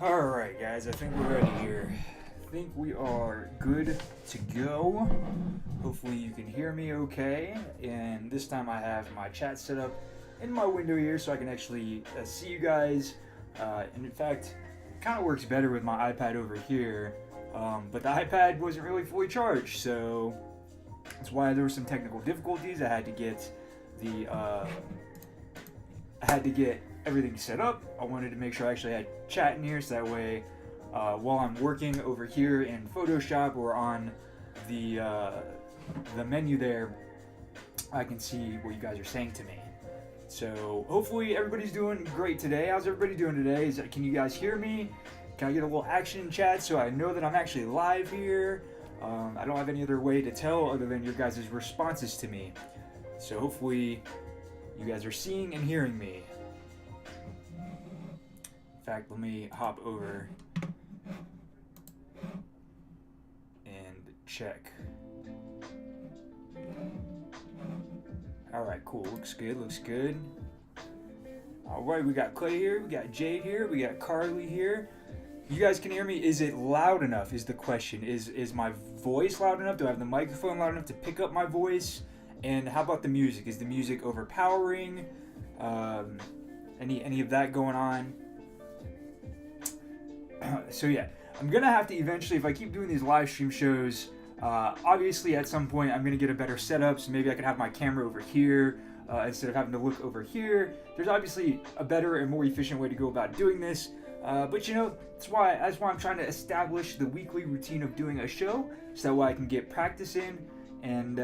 Alright guys, I think we're ready here. I think we are good to go. Hopefully you can hear me okay. And this time I have my chat set up in my window here so I can actually see you guys. And in fact, it kind of works better with my iPad over here. But the iPad wasn't really fully charged, so that's why there were some technical difficulties. I had to get everything set up. I wanted to make sure I actually had chat in here so that way while I'm working over here in Photoshop or on the menu there, I can see what you guys are saying to me. So hopefully everybody's doing great today. How's everybody doing today? Can you guys hear me? Can I get a little action in chat so I know that I'm actually live here? I don't have any other way to tell other than your guys' responses to me. So hopefully you guys are seeing and hearing me. In fact, let me hop over and check. Alright, cool. Looks good, looks good. Alright, we got Clay here, we got Jade here, we got Carly here. You guys can hear me. Is it loud enough is the question. Is my voice loud enough? Do I have the microphone loud enough to pick up my voice? And how about the music? Is the music overpowering? Any of that going on? So yeah, I'm gonna have to eventually, if I keep doing these live stream shows, obviously at some point I'm gonna get a better setup, so maybe I can have my camera over here instead of having to look over here. There's obviously a better and more efficient way to go about doing this, but you know, that's why I'm trying to establish the weekly routine of doing a show, so that way I can get practice in and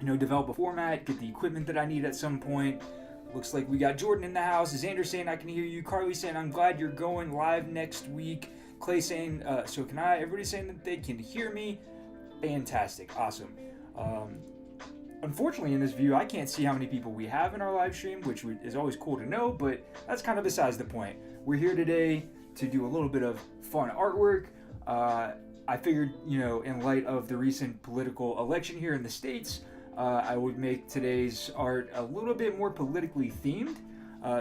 you know, develop a format, get the equipment that I need at some point. Looks like we got Jordan in the house. Xander saying I can hear you. Carly saying I'm glad you're going live next week. Clay saying so can I. Everybody's saying that they can hear me. Fantastic. Awesome. Unfortunately in this view I can't see how many people we have in our live stream, which is always cool to know, but that's kind of besides the point. We're here today to do a little bit of fun artwork. I figured, you know, in light of the recent political election here in the States, I would make today's art a little bit more politically themed.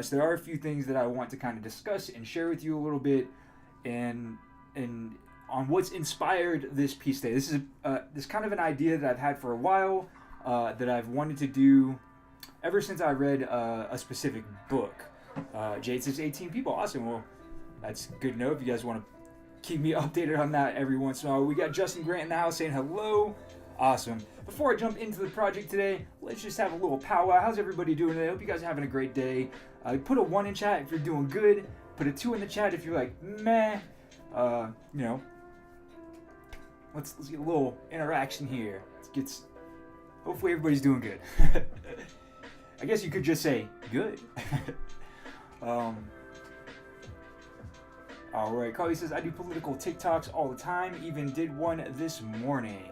So there are a few things that I want to kind of discuss and share with you a little bit, and on what's inspired this piece today. This is kind of an idea that I've had for a while, that I've wanted to do ever since I read a specific book. Jade says 18 people. Awesome. Well, that's good to know. If you guys want to keep me updated on that every once in a while. We got Justin Grant in the house saying hello. Awesome. Before I jump into the project today, let's just have a little powwow. How's everybody doing today? I hope you guys are having a great day. Put a 1 in chat if you're doing good. Put a 2 in the chat if you're like, meh. You know, let's get a little interaction here. Hopefully everybody's doing good. I guess you could just say good. Alright, Carly says, I do political TikToks all the time. Even did one this morning.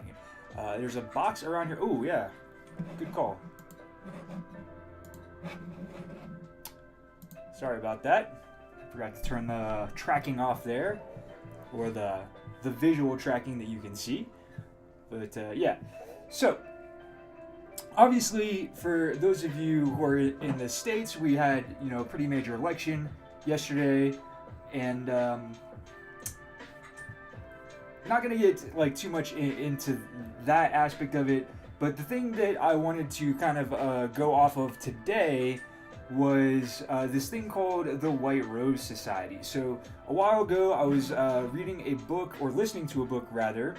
There's a box around here. Oh, yeah. Good call. Sorry about that. Forgot to turn the tracking off there. Or the visual tracking that you can see. But, yeah. So, obviously, for those of you who are in the States, we had, you know, a pretty major election yesterday. And, not going to get like too much into that aspect of it, but the thing that I wanted to kind of go off of today was this thing called the White Rose Society. So a while ago I was reading a book, or listening to a book rather.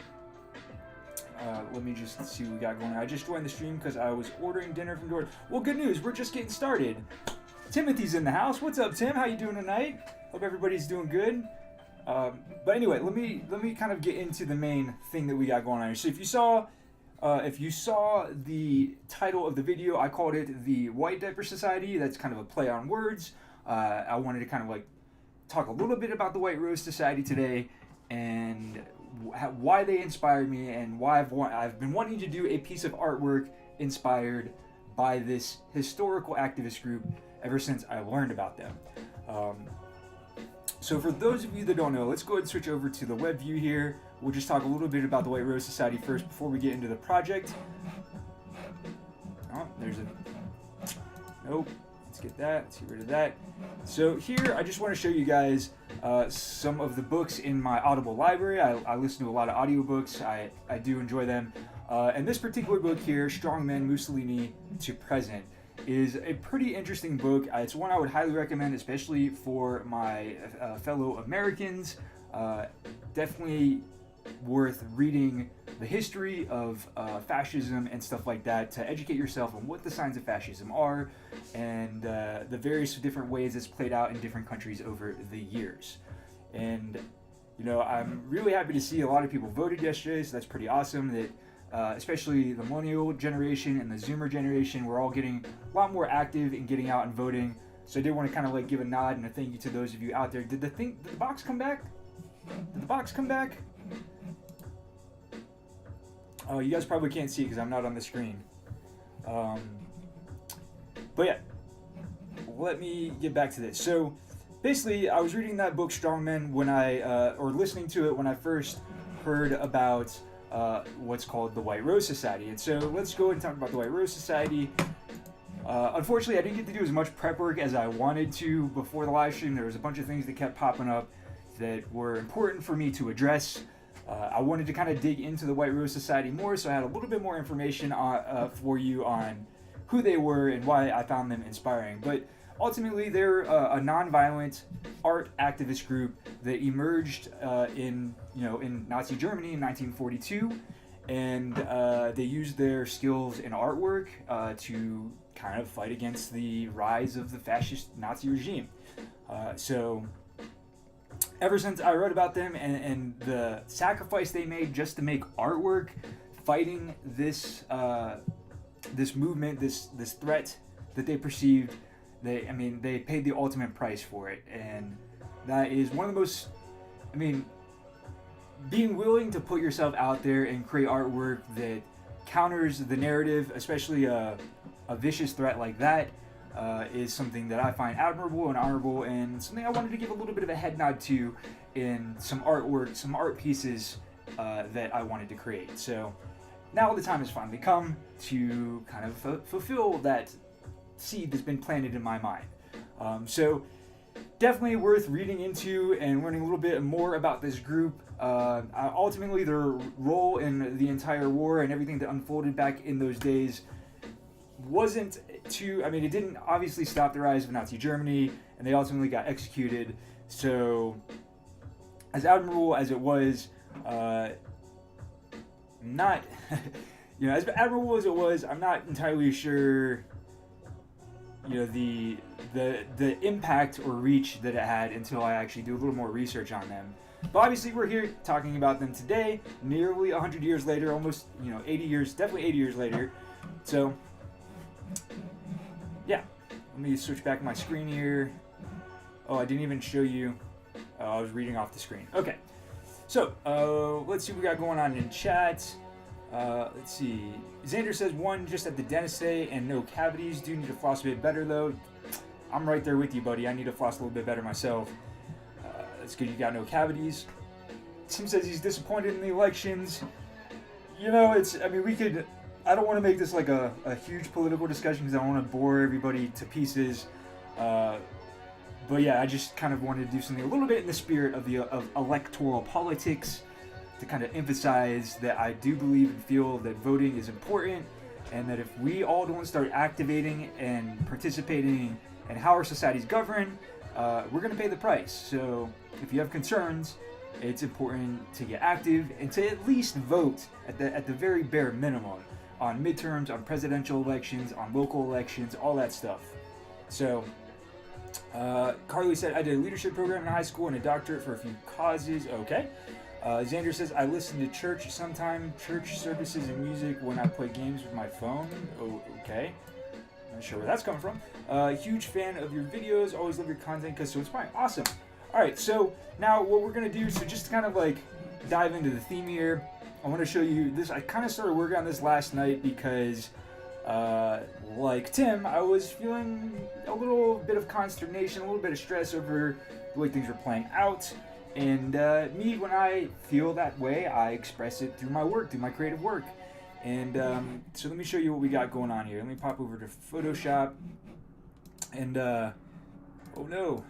Let me just see what we got going on. I just joined the stream because I was ordering dinner from Jordan. Well, good news, we're just getting started. Timothy's in the house. What's up, Tim? How you doing tonight? Hope everybody's doing good. But anyway, let me kind of get into the main thing that we got going on here. So if you saw the title of the video, I called it the White Diaper Society. That's kind of a play on words. I wanted to kind of like talk a little bit about the White Rose Society today, and why they inspired me, and why I've been wanting to do a piece of artwork inspired by this historical activist group ever since I learned about them. So for those of you that don't know, let's go ahead and switch over to the web view here. We'll just talk a little bit about the White Rose Society first before we get into the project. Oh, there's a... Nope. Let's get that. Let's get rid of that. So here, I just want to show you guys some of the books in my Audible library. I listen to a lot of audiobooks. I do enjoy them. And this particular book here, Strongman Mussolini to Present, is a pretty interesting book. It's one I would highly recommend, especially for my fellow Americans. Definitely worth reading the history of fascism and stuff like that to educate yourself on what the signs of fascism are and the various different ways it's played out in different countries over the years. And I'm really happy to see a lot of people voted yesterday, so that's pretty awesome. That especially the millennial generation and the Zoomer generation, we're all getting a lot more active in getting out and voting. So I did want to kind of like give a nod and a thank you to those of you out there. Did the box come back? Did the box come back? Oh, you guys probably can't see because I'm not on the screen. But yeah, let me get back to this. So basically, I was reading that book Strongmen when or listening to it when I first heard about what's called the White Rose Society. And so let's go and talk about the White Rose Society. Unfortunately, I didn't get to do as much prep work as I wanted to before the live stream. There was a bunch of things that kept popping up that were important for me to address. I wanted to kind of dig into the White Rose Society more, so I had a little bit more information for you on who they were and why I found them inspiring. But ultimately, they're a non-violent art activist group that emerged in Nazi Germany in 1942, and they used their skills in artwork to kind of fight against the rise of the fascist Nazi regime. So ever since I read about them and the sacrifice they made just to make artwork, fighting this movement, this threat that they perceived, they paid the ultimate price for it. And that is one of the most, being willing to put yourself out there and create artwork that counters the narrative, especially a vicious threat like that, is something that I find admirable and honorable, and something I wanted to give a little bit of a head nod to in some artwork, some art pieces that I wanted to create. So now the time has finally come to kind of fulfill that seed that's been planted in my mind. So definitely worth reading into and learning a little bit more about this group. Ultimately, their role in the entire war and everything that unfolded back in those days wasn't too, it didn't obviously stop the rise of Nazi Germany, and they ultimately got executed. So as admirable as it was, not, as admirable as it was, I'm not entirely sure, the impact or reach that it had until I actually do a little more research on them. But obviously we're here talking about them today, nearly 100 years later, almost, 80 years, definitely 80 years later. So yeah, let me switch back my screen here. Oh, I didn't even show you. I was reading off the screen. Okay, so let's see what we got going on in chat. Let's see. Xander says, one just at the dentist today and no cavities. Do need to floss a bit better though. I'm right there with you, buddy. I need to floss a little bit better myself. That's good you got no cavities. Tim says he's disappointed in the elections. I don't want to make this like a huge political discussion because I don't want to bore everybody to pieces. But yeah, I just kind of wanted to do something a little bit in the spirit of electoral politics to kind of emphasize that I do believe and feel that voting is important, and that if we all don't start activating and participating in how our society's governed, we're going to pay the price. So if you have concerns, it's important to get active and to at least vote at the very bare minimum on midterms, on presidential elections, on local elections, all that stuff. So Carly said, I did a leadership program in high school and a doctorate for a few causes. Okay. Xander says, I listen to church services and music when I play games with my phone. Oh, okay. Not sure where that's coming from. Huge fan of your videos. Always love your content because so inspiring. Awesome. All right. So now what we're going to do, so just to kind of like dive into the theme here, I want to show you this. I kind of started working on this last night because like Tim, I was feeling a little bit of consternation, a little bit of stress over the way things were playing out. And me, when I feel that way, I express it through my work, through my creative work. And so let me show you what we got going on here. Let me pop over to Photoshop. And, oh no,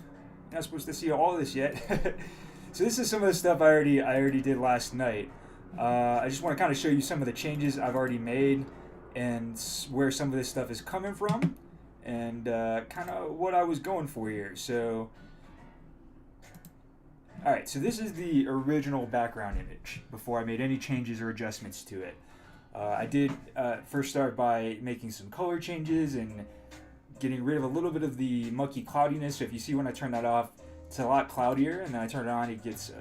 not supposed to see all this yet. So this is some of the stuff I already did last night. I just want to kind of show you some of the changes I've already made and where some of this stuff is coming from, and kind of what I was going for here. So, alright, so this is the original background image before I made any changes or adjustments to it. I did first start by making some color changes and getting rid of a little bit of the mucky cloudiness. So if you see when I turn that off, it's a lot cloudier, and then I turn it on, it gets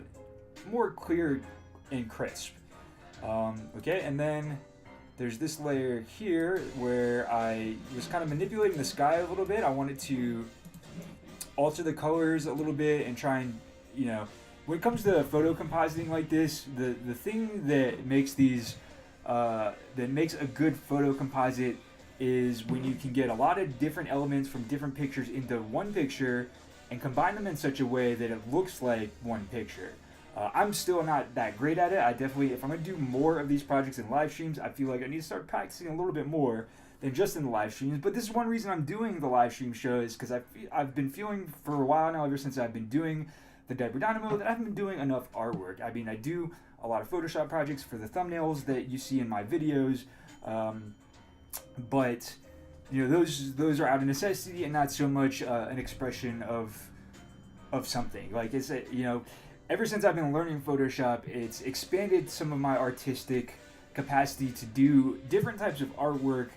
more clear and crisp. Okay, and then there's this layer here where I was kind of manipulating the sky a little bit. I wanted to alter the colors a little bit and try and, you know, when it comes to photo compositing like this, the thing that makes these that makes a good photo composite is when you can get a lot of different elements from different pictures into one picture and combine them in such a way that it looks like one picture. I'm still not that great at it. I definitely, if I'm going to do more of these projects in live streams, I feel like I need to start practicing a little bit more than just in the live streams. But this is one reason I'm doing the live stream shows, because I've been feeling for a while now, ever since I've been doing the Diaper Dynamo, that I haven't been doing enough artwork. I mean, I do a lot of Photoshop projects for the thumbnails that you see in my videos, but you know, those are out of necessity and not so much an expression of something. Like, it's a, you know, ever since I've been learning Photoshop, it's expanded some of my artistic capacity to do different types of artwork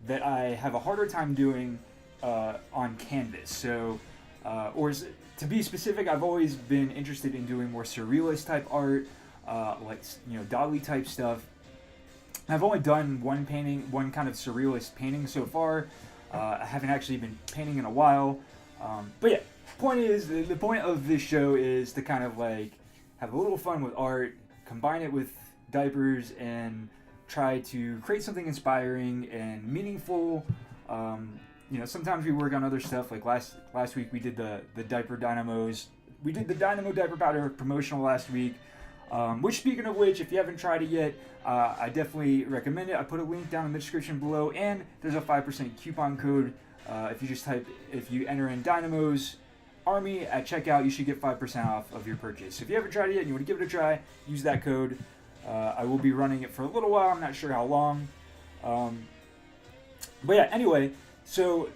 that I have a harder time doing on canvas. So, to be specific, I've always been interested in doing more surrealist type art, like, you know, Dali type stuff. I've only done one kind of surrealist painting so far. I haven't actually been painting in a while. But yeah, point is, the point of this show is to kind of like have a little fun with art, combine it with diapers, and try to create something inspiring and meaningful. You know, sometimes we work on other stuff. Like last week we did the Diaper Dynamos. We did the Dynamo Diaper Powder promotional last week. Which, speaking of which, if you haven't tried it yet, I definitely recommend it. I put a link down in the description below, and there's a 5% coupon code. If you enter in Dynamo's Army at checkout, you should get 5% off of your purchase. So if you haven't tried it yet and you want to give it a try, use that code. I will be running it for a little while. I'm not sure how long. But yeah, anyway, so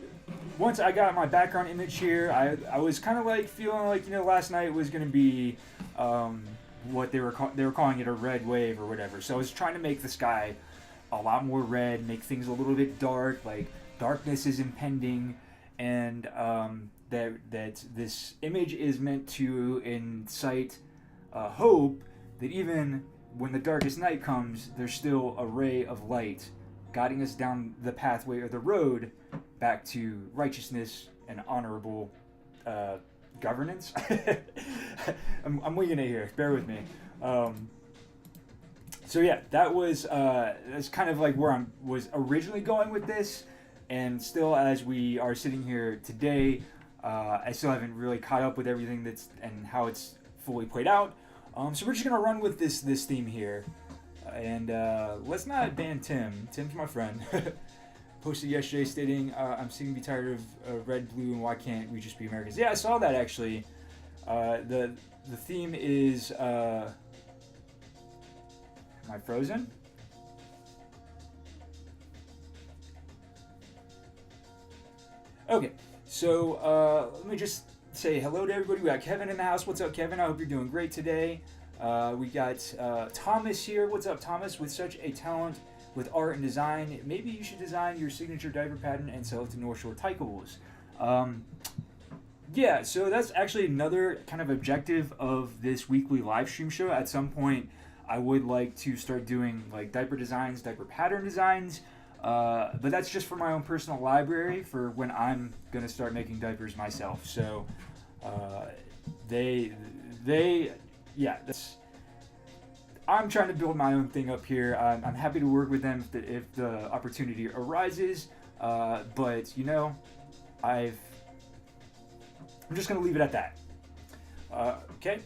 once I got my background image here, I was kind of like feeling like, you know, last night was going to be what they were calling it, a red wave or whatever. So I was trying to make the sky a lot more red, make things a little bit dark, like darkness is impending, and that this image is meant to incite hope that even when the darkest night comes, there's still a ray of light guiding us down the pathway or the road back to righteousness and honorable governance. I'm winging it here. Bear with me. So yeah, that's kind of like where I was originally going with this, and still, as we are sitting here today, I still haven't really caught up with everything and how it's fully played out. So we're just gonna run with this theme here, and let's not ban Tim. Tim's my friend. Posted yesterday stating, I'm sick and be tired of red, blue, and why can't we just be Americans? Yeah, I saw that actually. The theme is, am I frozen? Okay, so let me just say hello to everybody. We got Kevin in the house. What's up, Kevin? I hope you're doing great today. We got Thomas here. What's up, Thomas? With such a talent with art and design, maybe you should design your signature diaper pattern and sell it to Northshore Tykables. Yeah, so that's actually another kind of objective of this weekly live stream show. At some point, I would like to start doing like diaper designs, diaper pattern designs, but that's just for my own personal library for when I'm gonna start making diapers myself. So yeah, I'm trying to build my own thing up here. I'm happy to work with them if the opportunity arises, but you know, I'm just going to leave it at that. Okay.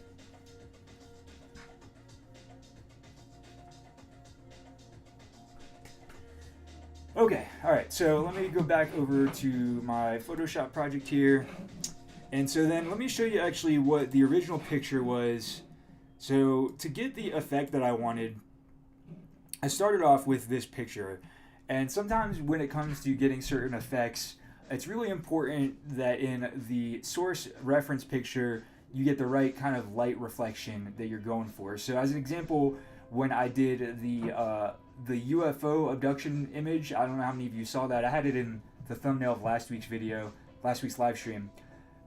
Okay, alright, so let me go back over to my Photoshop project here. And so then let me show you actually what the original picture was. So to get the effect that I wanted, I started off with this picture. And sometimes when it comes to getting certain effects, it's really important that in the source reference picture, you get the right kind of light reflection that you're going for. So as an example, when I did the UFO abduction image, I don't know how many of you saw that. I had it in the thumbnail of last week's video, last week's live stream.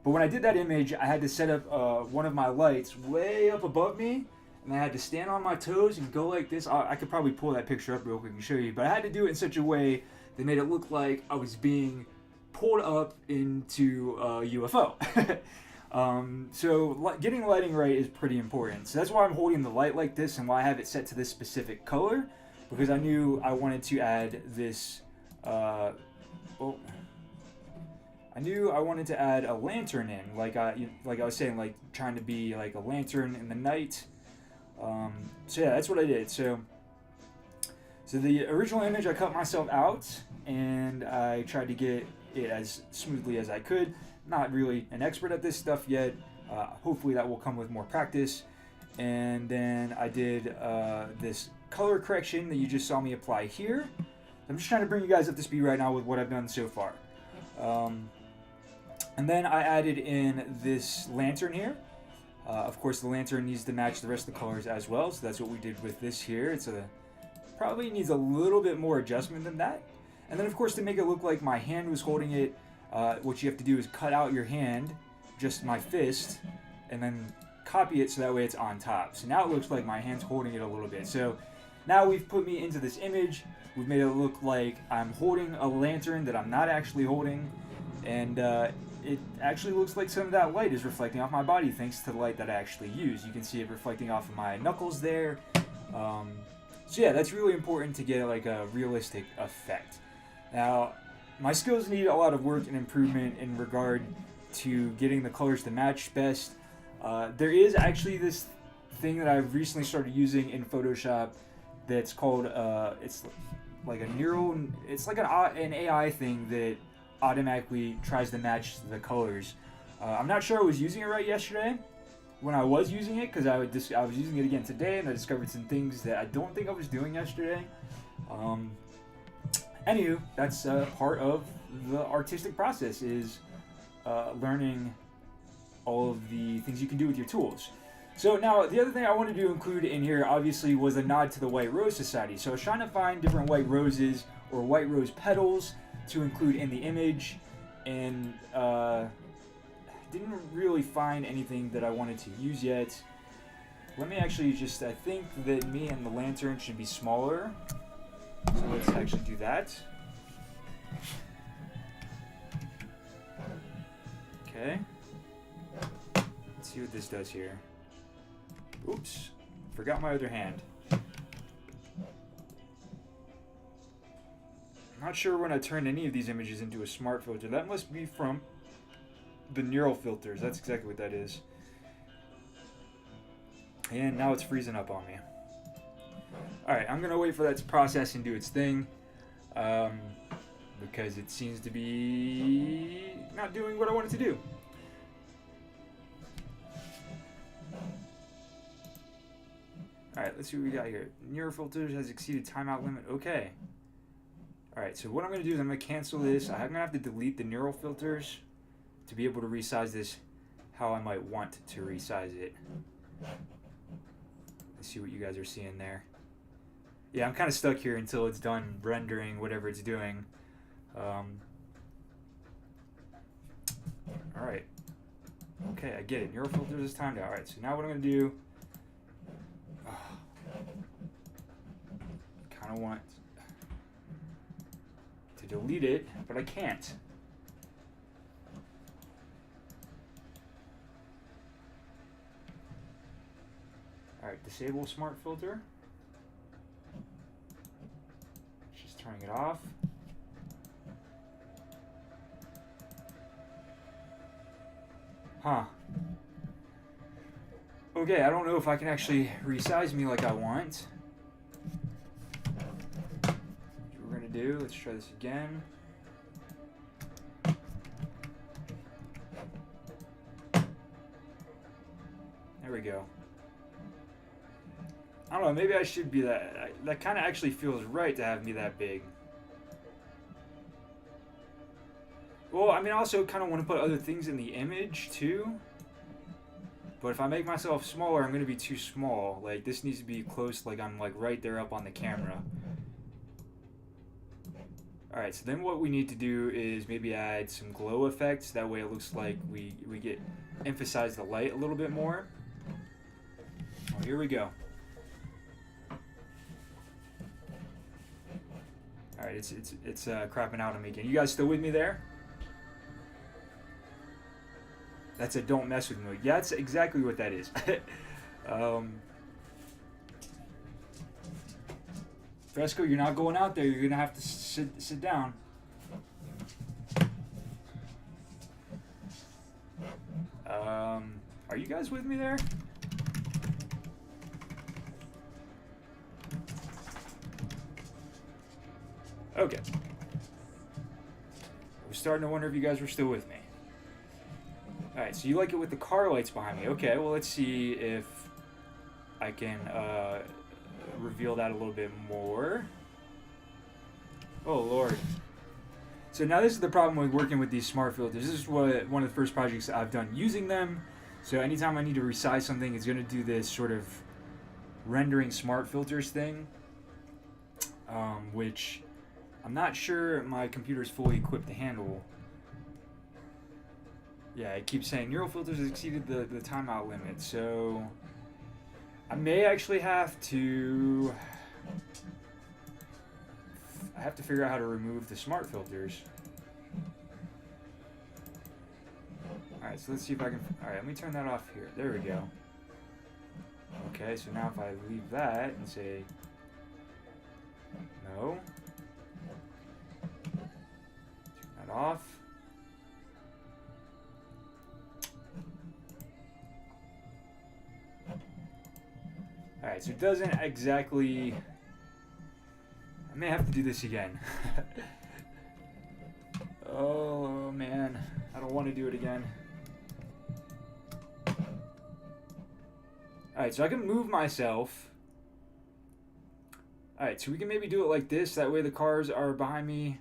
But when I did that image, I had to set up one of my lights way up above me, and I had to stand on my toes and go like this. I could probably pull that picture up real quick and show you, but I had to do it in such a way that made it look like I was being pulled up into a UFO. So getting lighting right is pretty important. So that's why I'm holding the light like this and why I have it set to this specific color, because I knew I wanted to add this, I knew I wanted to add a lantern in, like I was saying, like trying to be like a lantern in the night. So yeah, that's what I did. So the original image, I cut myself out and I tried to get it as smoothly as I could. Not really an expert at this stuff yet. Hopefully that will come with more practice. And then I did this color correction that you just saw me apply here. I'm just trying to bring you guys up to speed right now with what I've done so far. And then I added in this lantern here. Of course, the lantern needs to match the rest of the colors as well, so that's what we did with this here. Probably needs a little bit more adjustment than that. And then, of course, to make it look like my hand was holding it, what you have to do is cut out your hand, just my fist, and then copy it so that way it's on top. So now it looks like my hand's holding it a little bit. So now we've put me into this image. We've made it look like I'm holding a lantern that I'm not actually holding, and it actually looks like some of that light is reflecting off my body thanks to the light that I actually use. You can see it reflecting off of my knuckles there. So yeah, that's really important to get like a realistic effect. Now, my skills need a lot of work and improvement in regard to getting the colors to match best. There is actually this thing that I've recently started using in Photoshop that's called, it's like an AI thing that automatically tries to match the colors. I'm not sure I was using it right yesterday when I was using it, because I was using it again today and I discovered some things that I don't think I was doing yesterday. Anywho, that's part of the artistic process, is learning all of the things you can do with your tools. So now, the other thing I wanted to include in here, obviously, was a nod to the White Rose Society. So I was trying to find different white roses or white rose petals to include in the image, and didn't really find anything that I wanted to use yet. Let me actually I think that me and the lantern should be smaller. So let's actually do that. Okay. Let's see what this does here. Oops. Forgot my other hand. I'm not sure when I turned any of these images into a smart filter. That must be from the neural filters. That's exactly what that is. And now it's freezing up on me. Alright, I'm going to wait for that to process and do its thing. Because it seems to be not doing what I want it to do. Alright, let's see what we got here. Neural filters has exceeded timeout limit. Okay. Alright, so what I'm going to do is I'm going to cancel this. I'm going to have to delete the neural filters to be able to resize this how I might want to resize it. Let's see what you guys are seeing there. Yeah, I'm kind of stuck here until it's done rendering whatever it's doing. Alright. Okay, I get it. Neural filters is timed out. Alright, so now what I'm going to do... kind of want to delete it, but I can't. Alright, disable smart filter. Just turning it off. Huh. Okay, I don't know if I can actually resize me like I want. What we're gonna do, let's try this again. There we go. I don't know, maybe I should be that. That kind of actually feels right to have me that big. Well, I mean, I also kind of want to put other things in the image too. But if I make myself smaller, I'm going to be too small. Like, this needs to be close, like I'm like right there up on the camera. Alright, so then what we need to do is maybe add some glow effects. That way it looks like we emphasize the light a little bit more. Oh, here we go. Alright, it's crapping out on me again. You guys still with me there? That's a don't mess with me. Yeah, that's exactly what that is. Fresco, you're not going out there. You're going to have to sit down. Are you guys with me there? Okay. I was starting to wonder if you guys were still with me. Alright, so you like it with the car lights behind me. Okay, well, let's see if I can reveal that a little bit more. Oh, Lord. So now this is the problem with working with these smart filters. This is one of the first projects I've done using them. So anytime I need to resize something, it's going to do this sort of rendering smart filters thing, which I'm not sure my computer is fully equipped to handle. Yeah, it keeps saying neural filters has exceeded the timeout limit, so I may actually have to figure out how to remove the smart filters. Alright, so let's see if I can... Alright, let me turn that off here. There we go. Okay, so now if I leave that and say no, turn that off. Alright, so it doesn't exactly... I may have to do this again. Oh, man. I don't want to do it again. Alright, so I can move myself. Alright, so we can maybe do it like this. That way the cars are behind me.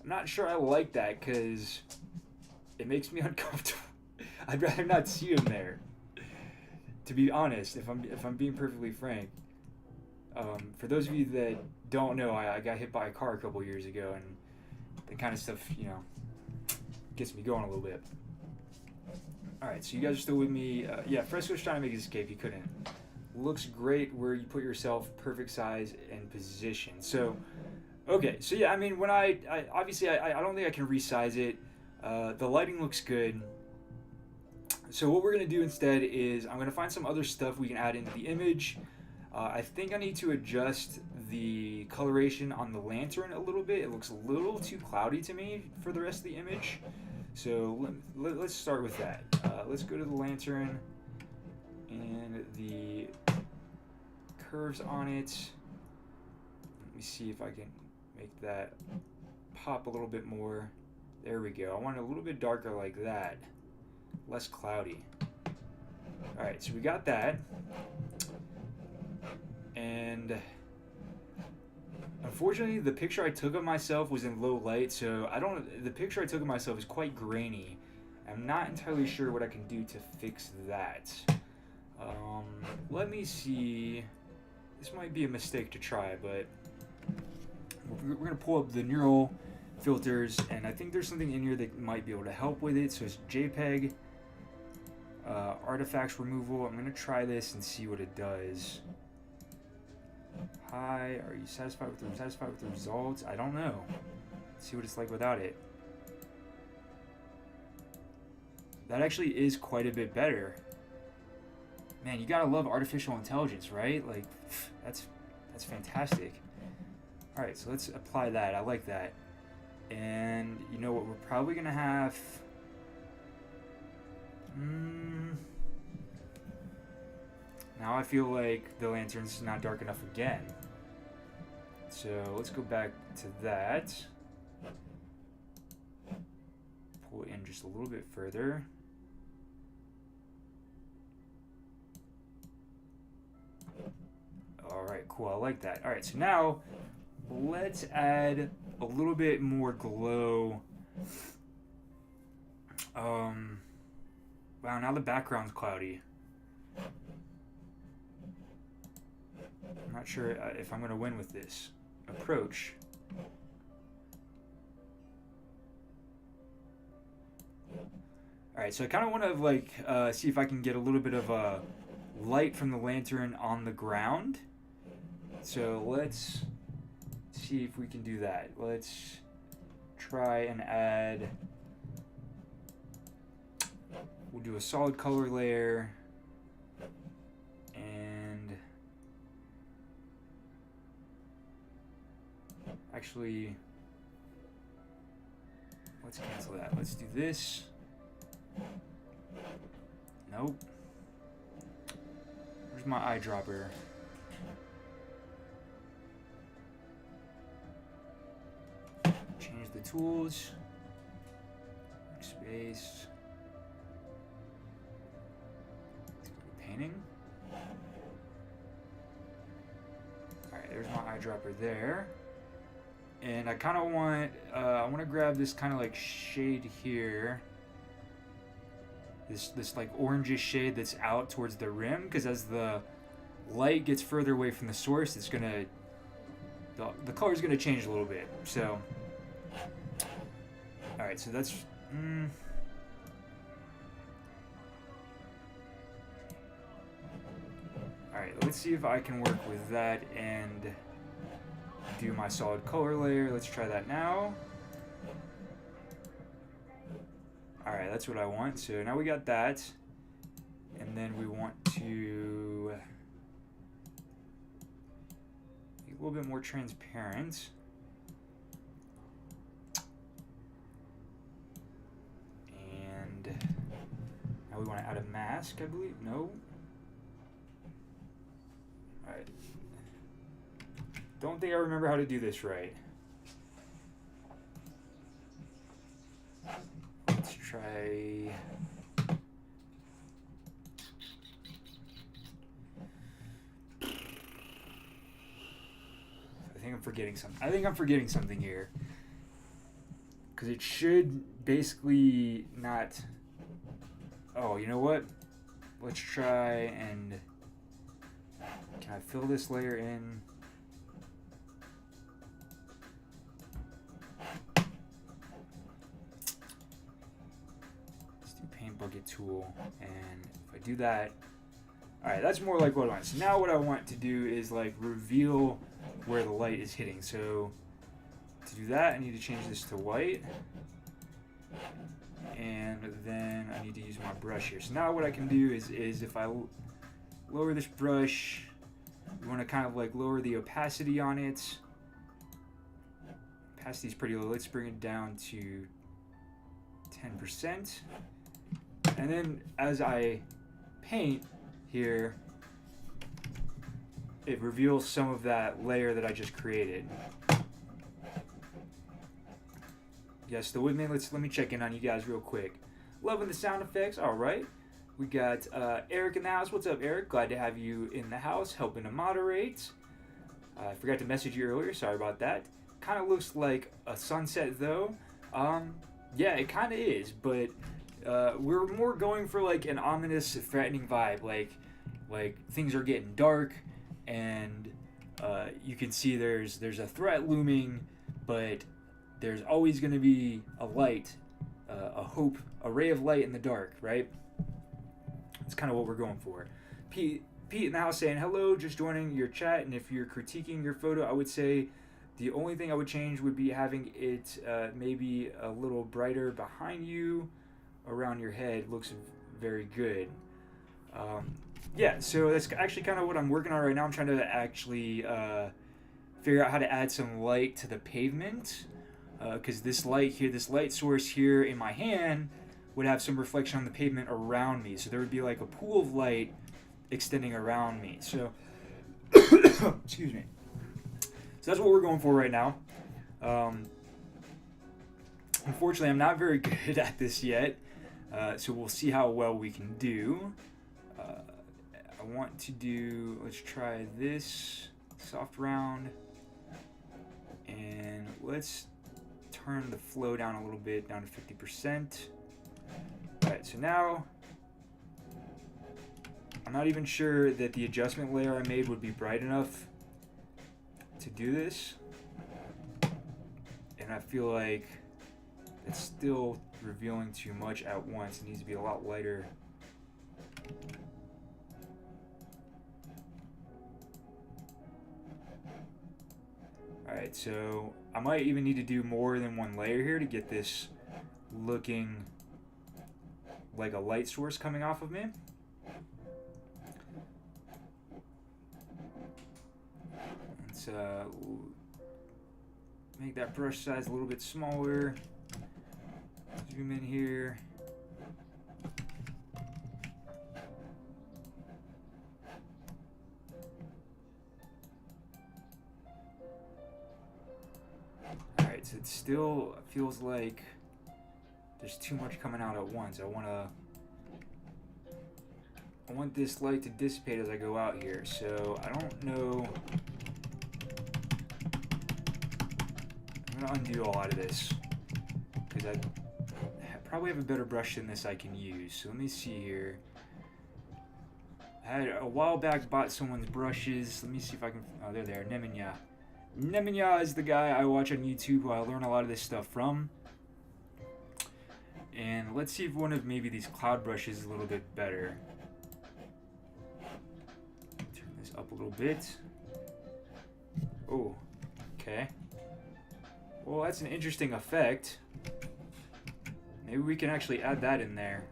I'm not sure I like that because it makes me uncomfortable. I'd rather not see them there. To be honest, if I'm being perfectly frank. For those of you that don't know, I got hit by a car a couple years ago, and that kind of stuff, you know, gets me going a little bit. Alright, so you guys are still with me. Yeah, Fresco's trying to make his escape. He couldn't. Looks great where you put yourself perfect size and position. So, okay. So, yeah, I mean, when I obviously, I don't think I can resize it. The lighting looks good. So what we're going to do instead is I'm going to find some other stuff we can add into the image. I think I need to adjust the coloration on the lantern a little bit. It looks a little too cloudy to me for the rest of the image. So let's start with that. Let's go to the lantern and the curves on it. Let me see if I can make that pop a little bit more. There we go. I want it a little bit darker like that. Less cloudy. Alright, so we got that. And unfortunately, the picture I took of myself was in low light, so the picture I took of myself is quite grainy. I'm not entirely sure what I can do to fix that. Let me see. This might be a mistake to try, but we're going to pull up the neural filters, and I think there's something in here that might be able to help with it. So it's JPEG, artifacts removal. I'm going to try this and see what it does. Hi, are you satisfied with the results? I don't know. Let's see what it's like without it. That actually is quite a bit better. Man, you gotta love artificial intelligence, right? Like, that's fantastic. Alright, so let's apply that. I like that. And you know what we're probably gonna have? Now I feel like the lantern's not dark enough again. So let's go back to that. Pull it in just a little bit further. cool. I like that. All right, so now let's add a little bit more glow. Wow, now the background's cloudy. I'm not sure if I'm going to win with this approach. Alright, so I kind of want to like see if I can get a little bit of light from the lantern on the ground. So let's see if we can do that. Let's try and add... We'll do a solid color layer. And... Actually... Let's cancel that. Let's do this. Nope. Where's my eyedropper? Change the tools. Workspace. Painting. Alright, there's my eyedropper there. And I kind of want, I want to grab this kind of like shade here. This like orangish shade that's out towards the rim, because as the light gets further away from the source, it's gonna, the color's gonna change a little bit. So, all right, so that's. All right, let's see if I can work with that and do my solid color layer. Let's try that now. Alright, that's what I want. So now we got that. And then we want to be a little bit more transparent. And now we want to add a mask, I believe. No. Alright. Don't think I remember how to do this right. Let's try. I think I'm forgetting something here. Because it should basically not. Oh, you know what? Let's try and. Can I fill this layer in? Bucket tool, and if I do that, all right, that's more like what I want. So now what I want to do is like reveal where the light is hitting. So to do that, I need to change this to white, and then I need to use my brush here. So now what I can do is if I lower this brush, you want to kind of like lower the opacity on it. Opacity's pretty low. Let's bring it down to 10%. And then as I paint here, it reveals some of that layer that I just created. Yes, still with me? Let me check in on you guys real quick. Loving the sound effects. All right. We got Eric in the house. What's up, Eric? Glad to have you in the house helping to moderate. I forgot to message you earlier. Sorry about that. Kind of looks like a sunset though. Yeah, it kind of is, but we're more going for like an ominous, threatening vibe. Like things are getting dark, and you can see there's a threat looming, but there's always going to be a light, a hope, a ray of light in the dark, right? That's kind of what we're going for. Pete in the house saying hello, just joining your chat, and if you're critiquing your photo, I would say the only thing I would change would be having it maybe a little brighter behind you. Around your head looks very good. Yeah, so that's actually kind of what I'm working on right now. I'm trying to actually figure out how to add some light to the pavement, because this light here, this light source here in my hand would have some reflection on the pavement around me. So there would be like a pool of light extending around me. So, excuse me. So that's what we're going for right now. Unfortunately, I'm not very good at this yet. So we'll see how well we can do. I want to do, let's try this soft round. And let's turn the flow down a little bit, down to 50%. Alright, so now I'm not even sure that the adjustment layer I made would be bright enough to do this. And I feel like it's still revealing too much at once. It needs to be a lot lighter. Alright, so I might even need to do more than one layer here to get this looking like a light source coming off of me. Let's make that brush size a little bit smaller. Zoom in here. Alright, so it still feels like there's too much coming out at once. I want this light to dissipate as I go out here, so I don't know. I'm gonna undo a lot of this because I probably have a better brush than this I can use. So let me see here. I had a while back bought someone's brushes. Let me see if I can. Oh, they're there. Nemanja. Nemanja is the guy I watch on YouTube who I learn a lot of this stuff from. And let's see if one of maybe these cloud brushes is a little bit better. Turn this up a little bit. Oh, okay. Well, that's an interesting effect. Maybe we can actually add that in there.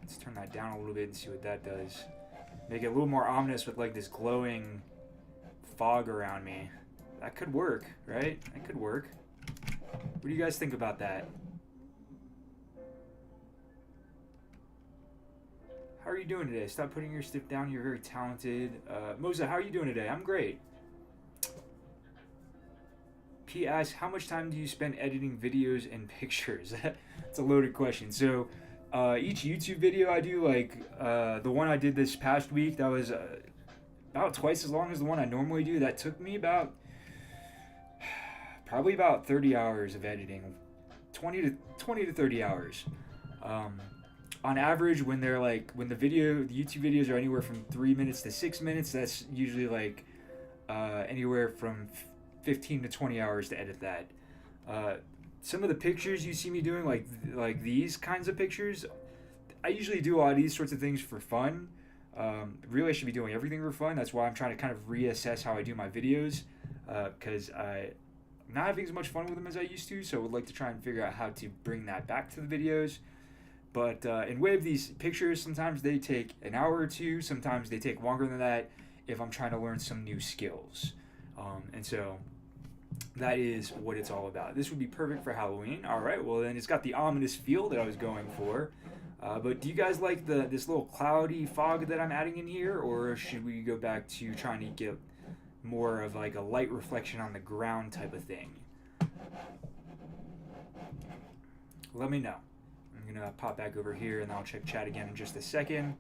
Let's turn that down a little bit and see what that does. Make it a little more ominous with like this glowing fog around me. That could work, right? That could work. What do you guys think about that? How are you doing today? Stop putting your stuff down. You're very talented. Moza, how are you doing today? I'm great. P asks, how much time do you spend editing videos and pictures? That's a loaded question. So each YouTube video I do, like the one I did this past week, that was about twice as long as the one I normally do. That took me probably about 30 hours of editing, 20 to 30 hours. On average, when the YouTube videos are anywhere from 3 minutes to 6 minutes, that's usually like anywhere from 15 to 20 hours to edit that. Some of the pictures you see me doing, like these kinds of pictures, I usually do a lot of these sorts of things for fun. Really, I should be doing everything for fun. That's why I'm trying to kind of reassess how I do my videos, because I'm not having as much fun with them as I used to, so I would like to try and figure out how to bring that back to the videos. But in way of these pictures, sometimes they take an hour or two, sometimes they take longer than that if I'm trying to learn some new skills. And so that is what it's all about. This would be perfect for Halloween. All right, well then it's got the ominous feel that I was going for. But do you guys like this little cloudy fog that I'm adding in here, or should we go back to trying to get more of like a light reflection on the ground type of thing? Let me know. I'm gonna pop back over here and I'll check chat again in just a second.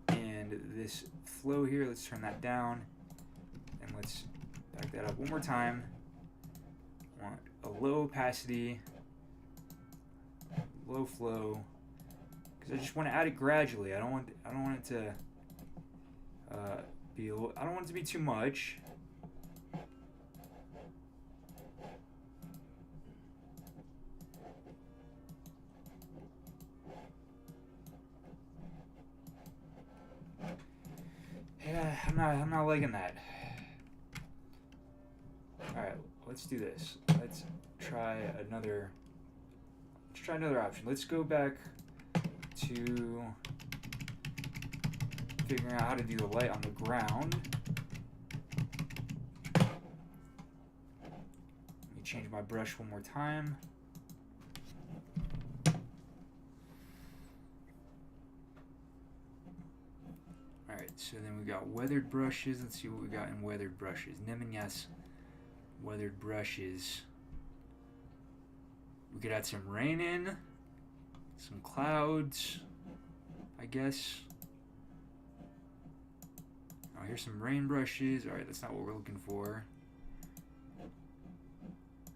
And this flow here, let's turn that down and let's back that up one more time. I want a low opacity, low flow, because I just want to add it gradually. I don't want it to I don't want it to be too much. Yeah, I'm not liking that. Alright, let's do this. Let's try another option. Let's go back to figuring out how to do the light on the ground. Let me change my brush one more time. Alright, so then we got weathered brushes. Let's see what we got in weathered brushes. Nemanja's weathered brushes. We could add some rain in, some clouds, I guess. here's some rain brushes. All right, that's not what we're looking for.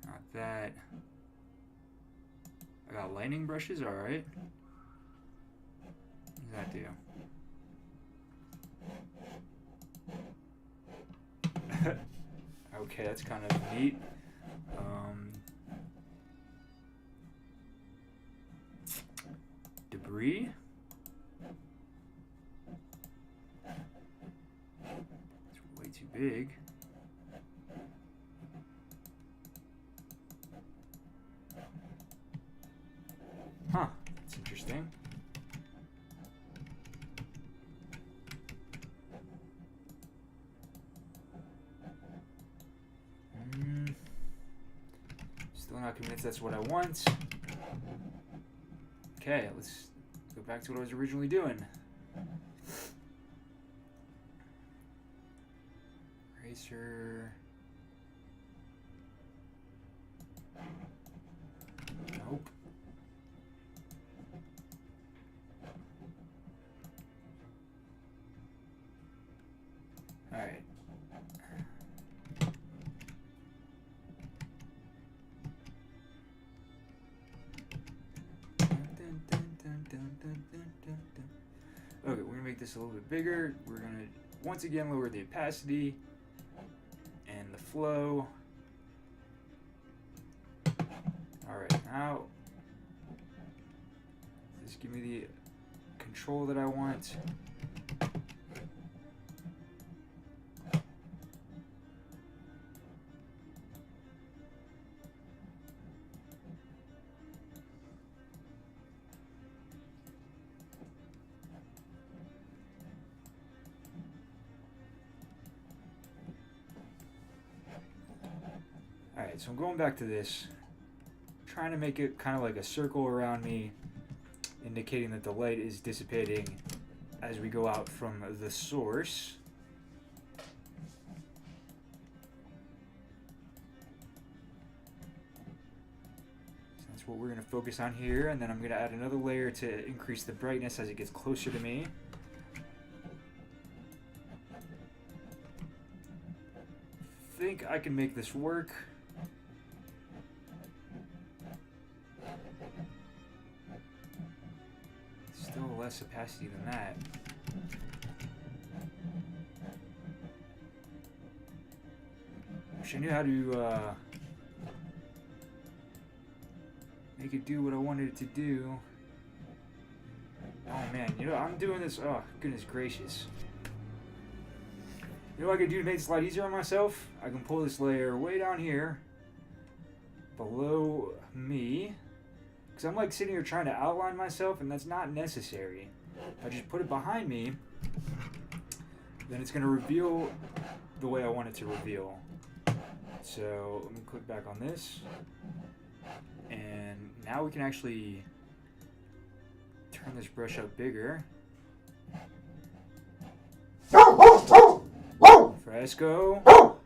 Not that. I got lightning brushes. All right. What does that do? Okay, that's kind of neat. Debris. It's way too big. Huh, that's interesting. Still not convinced that's what I want. Okay, let's go back to what I was originally doing. Eraser. Nope. All right. Okay, we're gonna make this a little bit bigger. We're gonna once again lower the opacity and the flow. All right, now just give me the control that I want. Alright, so I'm going back to this, trying to make it kind of like a circle around me, indicating that the light is dissipating as we go out from the source. So that's what we're going to focus on here, and then I'm going to add another layer to increase the brightness as it gets closer to me. I think I can make this work. Still less opacity than that. Wish I knew how to make it do what I wanted it to do. Oh man, you know, I'm doing this, oh goodness gracious. You know what I could do to make this a lot easier on myself? I can pull this layer way down here below me. Because I'm like sitting here trying to outline myself, and that's not necessary. If I just put it behind me, then it's going to reveal the way I want it to reveal. So let me click back on this. And now we can actually turn this brush up bigger. Fresco.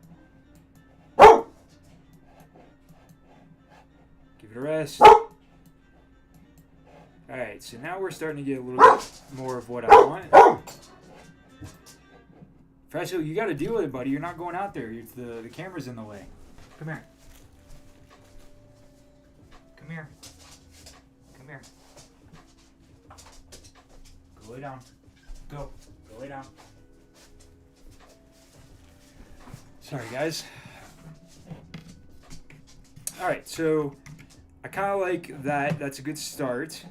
Give it a rest. Alright, so now we're starting to get a little bit more of what I want. Fresco, you gotta deal with it, buddy. You're not going out there. The camera's in the way. Come here. Come here. Come here. Go lay down. Go. Go lay down. Sorry, guys. Alright, so I kind of like that. That's a good start.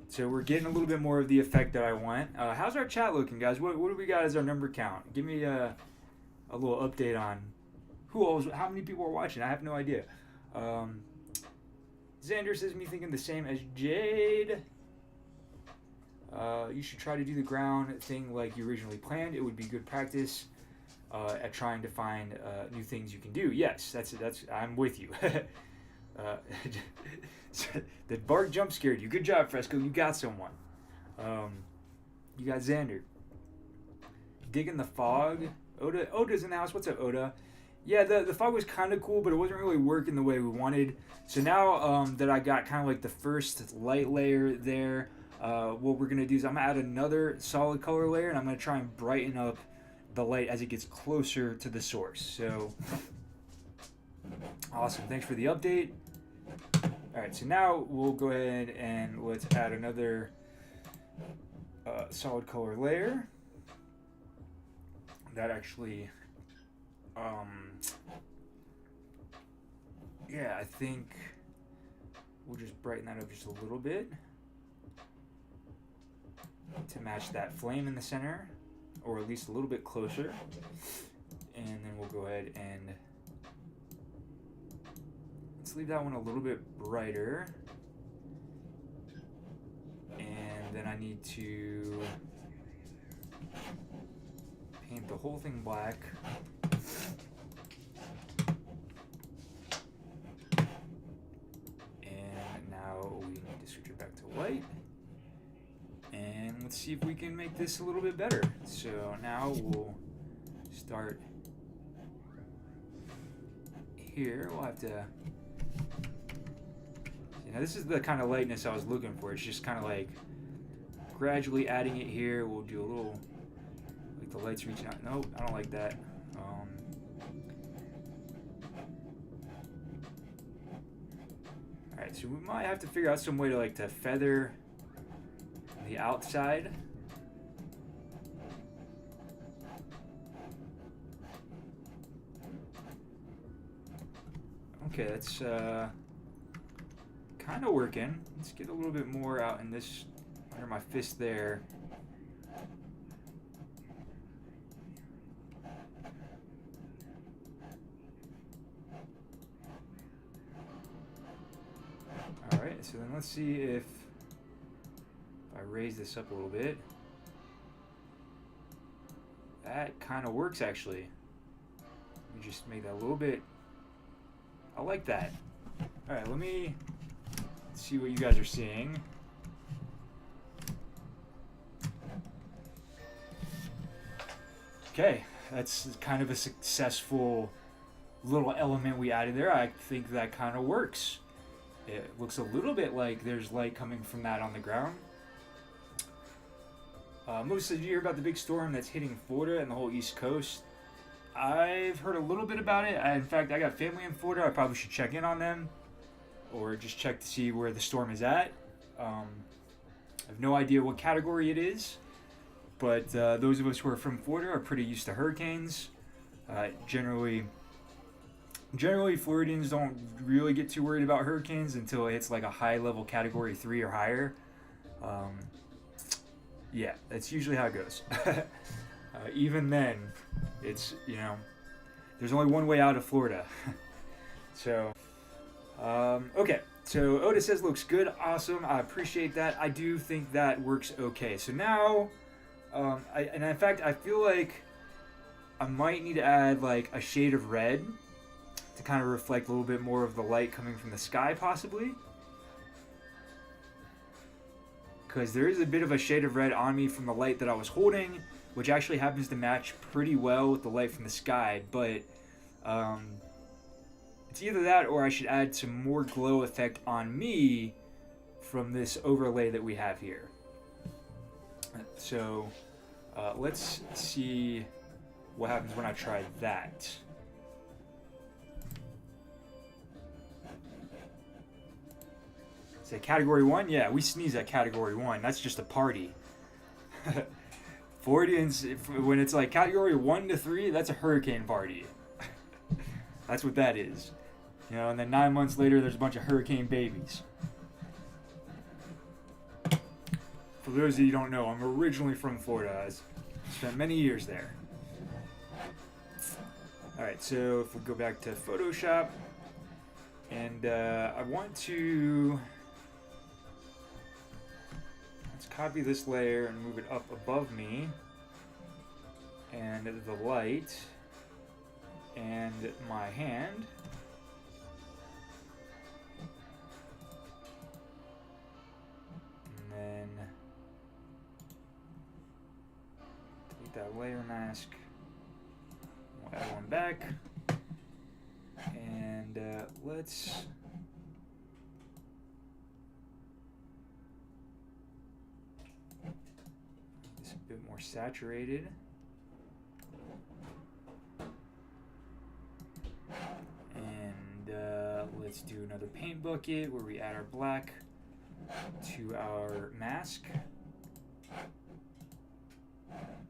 So we're getting a little bit more of the effect that I want. How's our chat looking, guys? What do we got as our number count? Give me a little update on how many people are watching. I have no idea. Xander says me thinking the same as Jade. You should try to do the ground thing like you originally planned. It would be good practice at trying to find new things you can do. Yes, that's I'm with you. The bark jump scared you. Good job, Fresco. You got someone. You got Xander. Digging the fog. Oda's in the house. What's up, Oda? Yeah, the fog was kind of cool, but it wasn't really working the way we wanted. So now that I got kind of like the first light layer there, what we're going to do is I'm going to add another solid color layer, and I'm going to try and brighten up the light as it gets closer to the source. So awesome, thanks for the update. All right, so now we'll go ahead and let's add another solid color layer. That actually, yeah, I think we'll just brighten that up just a little bit to match that flame in the center, or at least a little bit closer. And then we'll go ahead and let's leave that one a little bit brighter. And then I need to paint the whole thing black. And now we need to switch it back to white. And let's see if we can make this a little bit better. So now we'll start here. We'll have to, you know, this is the kind of lightness I was looking for. It's just kind of like gradually adding it here. We'll do a little, like the light's reaching out. Nope, I don't like that. Alright, so we might have to figure out some way to like to feather the outside. Okay, that's kind of working. Let's get a little bit more out in this, under my fist there. Alright, so then let's see if I raise this up a little bit. That kind of works actually. Let me just make that a little bit. I like that. Alright, let me see what you guys are seeing. Okay, that's kind of a successful little element we added there. I think that kind of works. It looks a little bit like there's light coming from that on the ground. Most of you hear about the big storm that's hitting Florida and the whole East Coast. I've heard a little bit about it. In fact, I got family in Florida. I probably should check in on them, or just check to see where the storm is at. I have no idea what category it is, but those of us who are from Florida are pretty used to hurricanes. Generally, Floridians don't really get too worried about hurricanes until it's like a high-level category 3 or higher. Yeah, that's usually how it goes. Even then, it's, you know, there's only one way out of Florida. So, okay. So Otis says looks good. Awesome. I appreciate that. I do think that works okay. So now, and in fact, I feel like I might need to add like a shade of red to kind of reflect a little bit more of the light coming from the sky, possibly. Because there is a bit of a shade of red on me from the light that I was holding, which actually happens to match pretty well with the light from the sky, but it's either that or I should add some more glow effect on me from this overlay that we have here. So let's see what happens when I try that. Say category 1? Yeah, we sneeze at category 1. That's just a party. Floridians, when it's like category 1 to 3, that's a hurricane party. That's what that is. You know, and then 9 months later, there's a bunch of hurricane babies. For those of you who don't know, I'm originally from Florida. I spent many years there. Alright, so if we go back to Photoshop, and I want to... let's copy this layer and move it up above me, and the light, and my hand. And then delete that layer mask. We'll add one back. And let's this a bit more saturated. let's do another paint bucket where we add our black to our mask.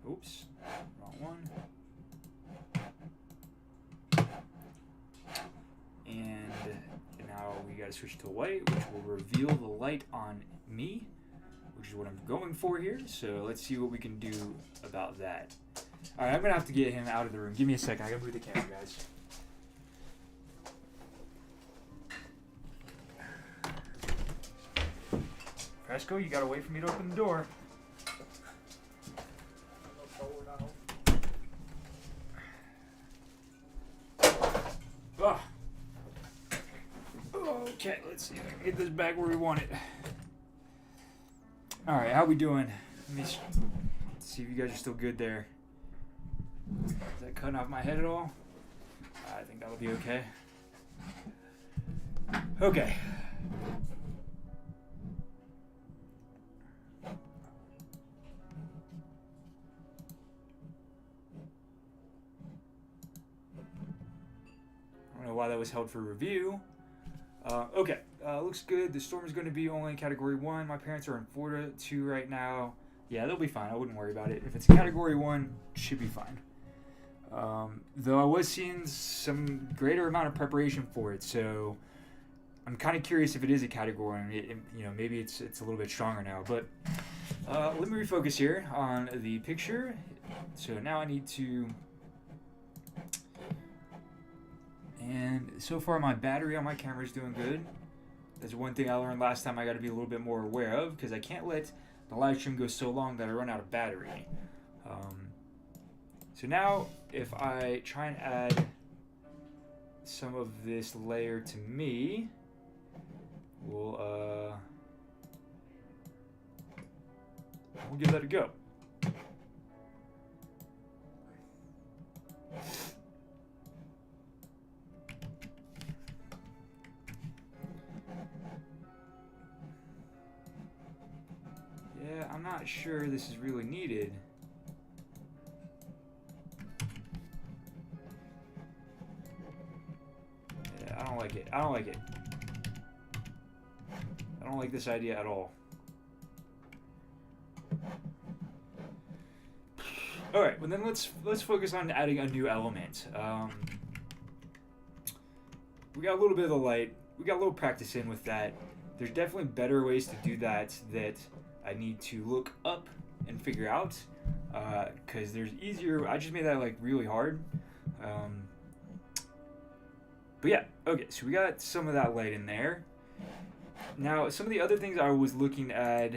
Oops, wrong one. And now we gotta switch to white, which will reveal the light on me, which is what I'm going for here. So let's see what we can do about that. All right, I'm gonna have to get him out of the room. Give me a second. I gotta move the camera, guys. Fresco, you gotta wait for me to open the door. Oh. Okay, let's see if I can get this back where we want it. All right, how we doing? Let me see if you guys are still good there. Is that cutting off my head at all? I think that'll be okay. Okay. I don't know why that was held for review. Okay, looks good. The storm is going to be only in Category 1. My parents are in Florida 2 right now. Yeah, they'll be fine. I wouldn't worry about it. If it's Category 1, should be fine. Though I was seeing some greater amount of preparation for it, so I'm kind of curious if it is a Category 1. You know, maybe it's a little bit stronger now. But let me refocus here on the picture. So now I need to... And so far my battery on my camera is doing good. That's one thing I learned last time I got to be a little bit more aware of, because I can't let the live stream go so long that I run out of battery. So now if I try and add some of this layer to me, we'll give that a go. Yeah, I'm not sure this is really needed. Yeah, I don't like it. I don't like it. I don't like this idea at all. All right, well then let's focus on adding a new element. We got a little bit of the light. We got a little practice in with that. There's definitely better ways to do that I need to look up and figure out, because there's easier. I just made that like really hard. But yeah, okay, so we got some of that light in there. Now, some of the other things I was looking at,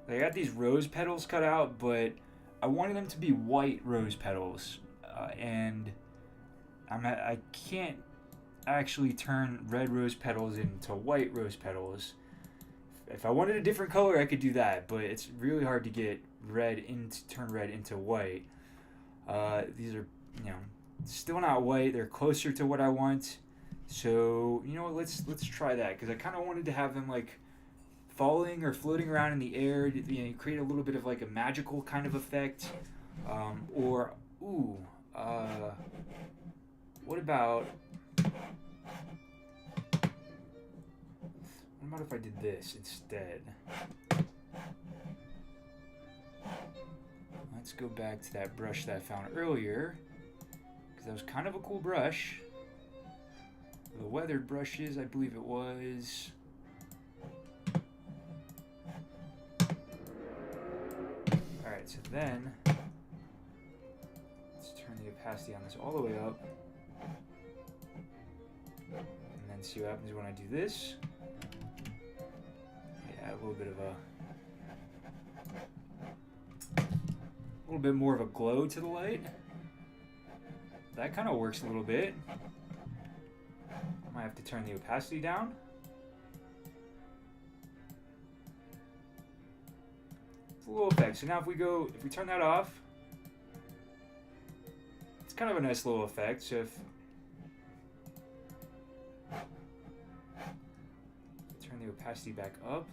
I got these rose petals cut out, but I wanted them to be white rose petals, and I can't actually turn red rose petals into white rose petals. If I wanted a different color, I could do that, but it's really hard to get turn red into white. These are, you know, still not white. They're closer to what I want. So, you know what, let's try that, because I kind of wanted to have them like falling or floating around in the air, you know, create a little bit of like a magical kind of effect. What about if I did this instead? Let's go back to that brush that I found earlier, because that was kind of a cool brush. The weathered brushes, I believe it was. Alright, so then let's turn the opacity on this all the way up, and then see what happens when I do this. Add a little bit more of a glow to the light. That kind of works a little bit. I might have to turn the opacity down. It's a little effect. So now if we turn that off, it's kind of a nice little effect. So if turn the opacity back up.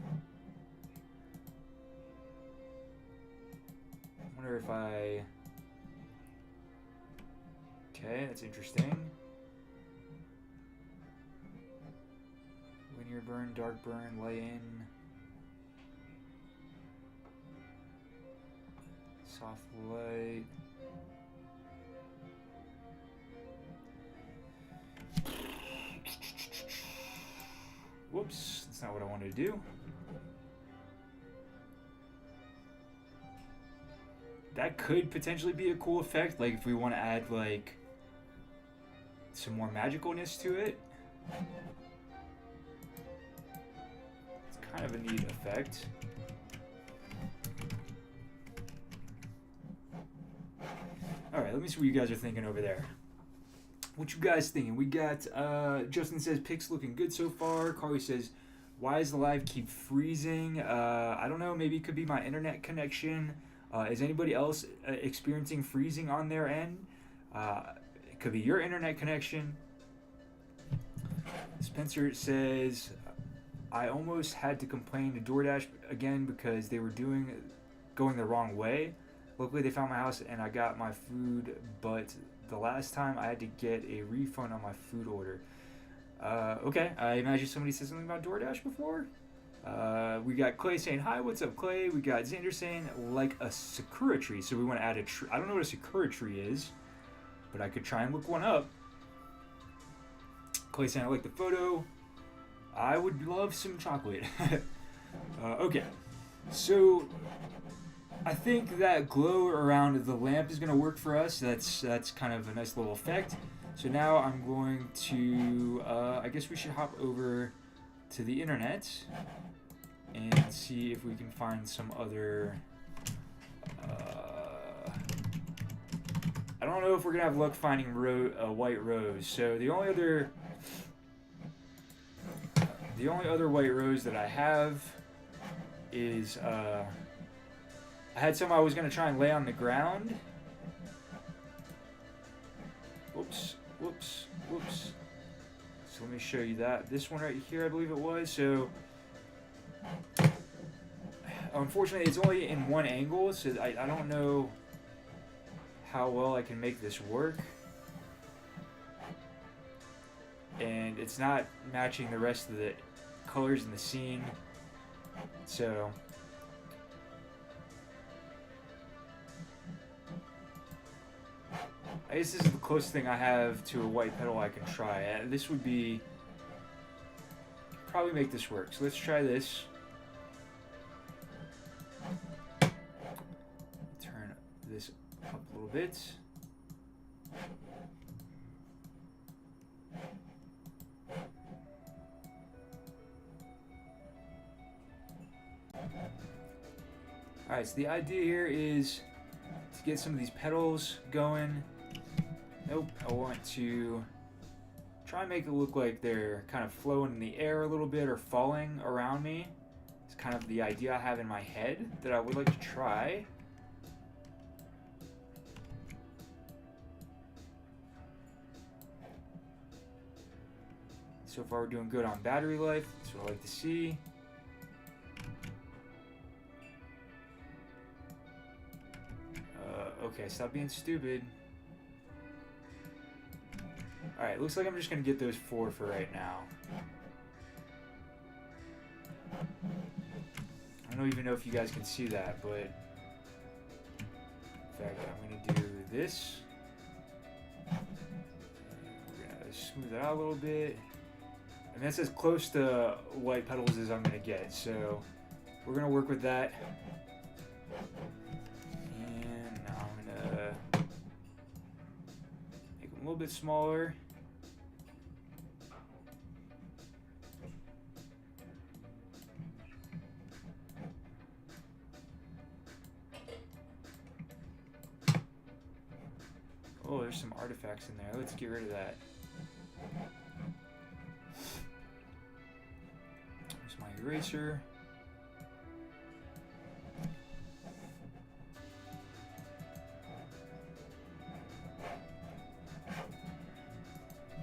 I wonder if okay, that's interesting. linear burn, dark burn, light in, soft light. Whoops, that's not what I wanted to do. That could potentially be a cool effect, like if we want to add like some more magicalness to it. It's kind of a neat effect. Alright, let me see what you guys are thinking over there. What you guys thinking? We got, Justin says, pics looking good so far. Carly says, why does the live keep freezing? I don't know, maybe it could be my internet connection. Is anybody else experiencing freezing on their end? It could be your internet connection. Spencer says, I almost had to complain to DoorDash again because they were going the wrong way. Luckily, they found my house and I got my food, but the last time I had to get a refund on my food order. Okay, I imagine somebody said something about DoorDash before. We got Clay saying, hi, what's up, Clay? We got Xander saying, like a sakura tree. So we want to add a tree. I don't know what a sakura tree is, but I could try and look one up. Clay saying, I like the photo. I would love some chocolate. Okay, so I think that glow around the lamp is going to work for us. That's kind of a nice little effect. So now I'm going to, I guess we should hop over to the internet and see if we can find some other, I don't know if we're gonna have luck finding a white rose. So the only other white rose that I have is, I had some I was gonna try and lay on the ground. Whoops. So let me show you that. This one right here, I believe it was. So unfortunately, it's only in one angle, so I don't know how well I can make this work. And it's not matching the rest of the colors in the scene. So I guess this is the closest thing I have to a white petal I can try. This would be, probably make this work. So let's try this. Turn this up a little bit. Alright, so the idea here is to get some of these petals going. Nope, I want to try and make it look like they're kind of flowing in the air a little bit or falling around me. It's kind of the idea I have in my head that I would like to try. So far we're doing good on battery life. That's what I like to see. Okay, stop being stupid. Alright, looks like I'm just going to get those 4 for right now. I don't even know if you guys can see that, but in fact, I'm going to do this. We're going to smooth it out a little bit. And that's as close to white petals as I'm going to get, so we're going to work with that. And now I'm going to make them a little bit smaller. Oh, there's some artifacts in there. Let's get rid of that. There's my eraser.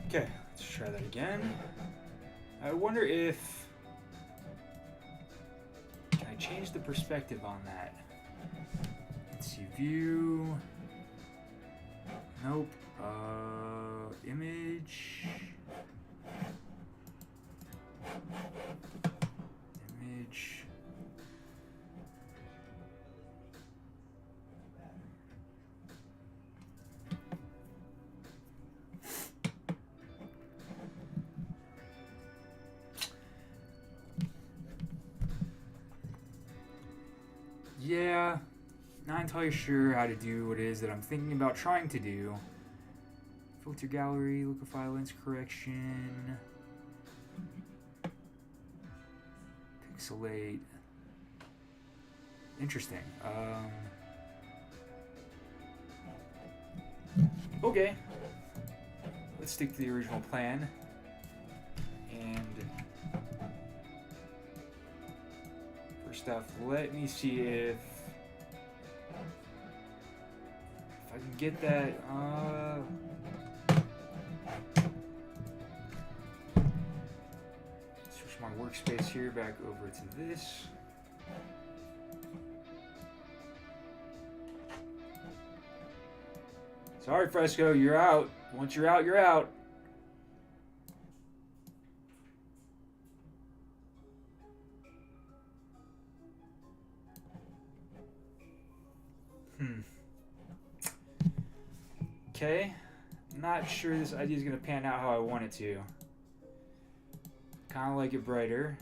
Okay, let's try that again. I wonder if... Can I change the perspective on that? Let's see, view... Nope. Image. Yeah, not entirely sure how to do what it is that I'm thinking about trying to do. Filter gallery, liquify lens correction, pixelate. Interesting. Okay, let's stick to the original plan. And first off, let me see if I can get that. Switch my workspace here back over to this. Sorry, Fresco, you're out. Once you're out, you're out. Okay, not sure this idea is going to pan out how I want it to. Kind of like it brighter.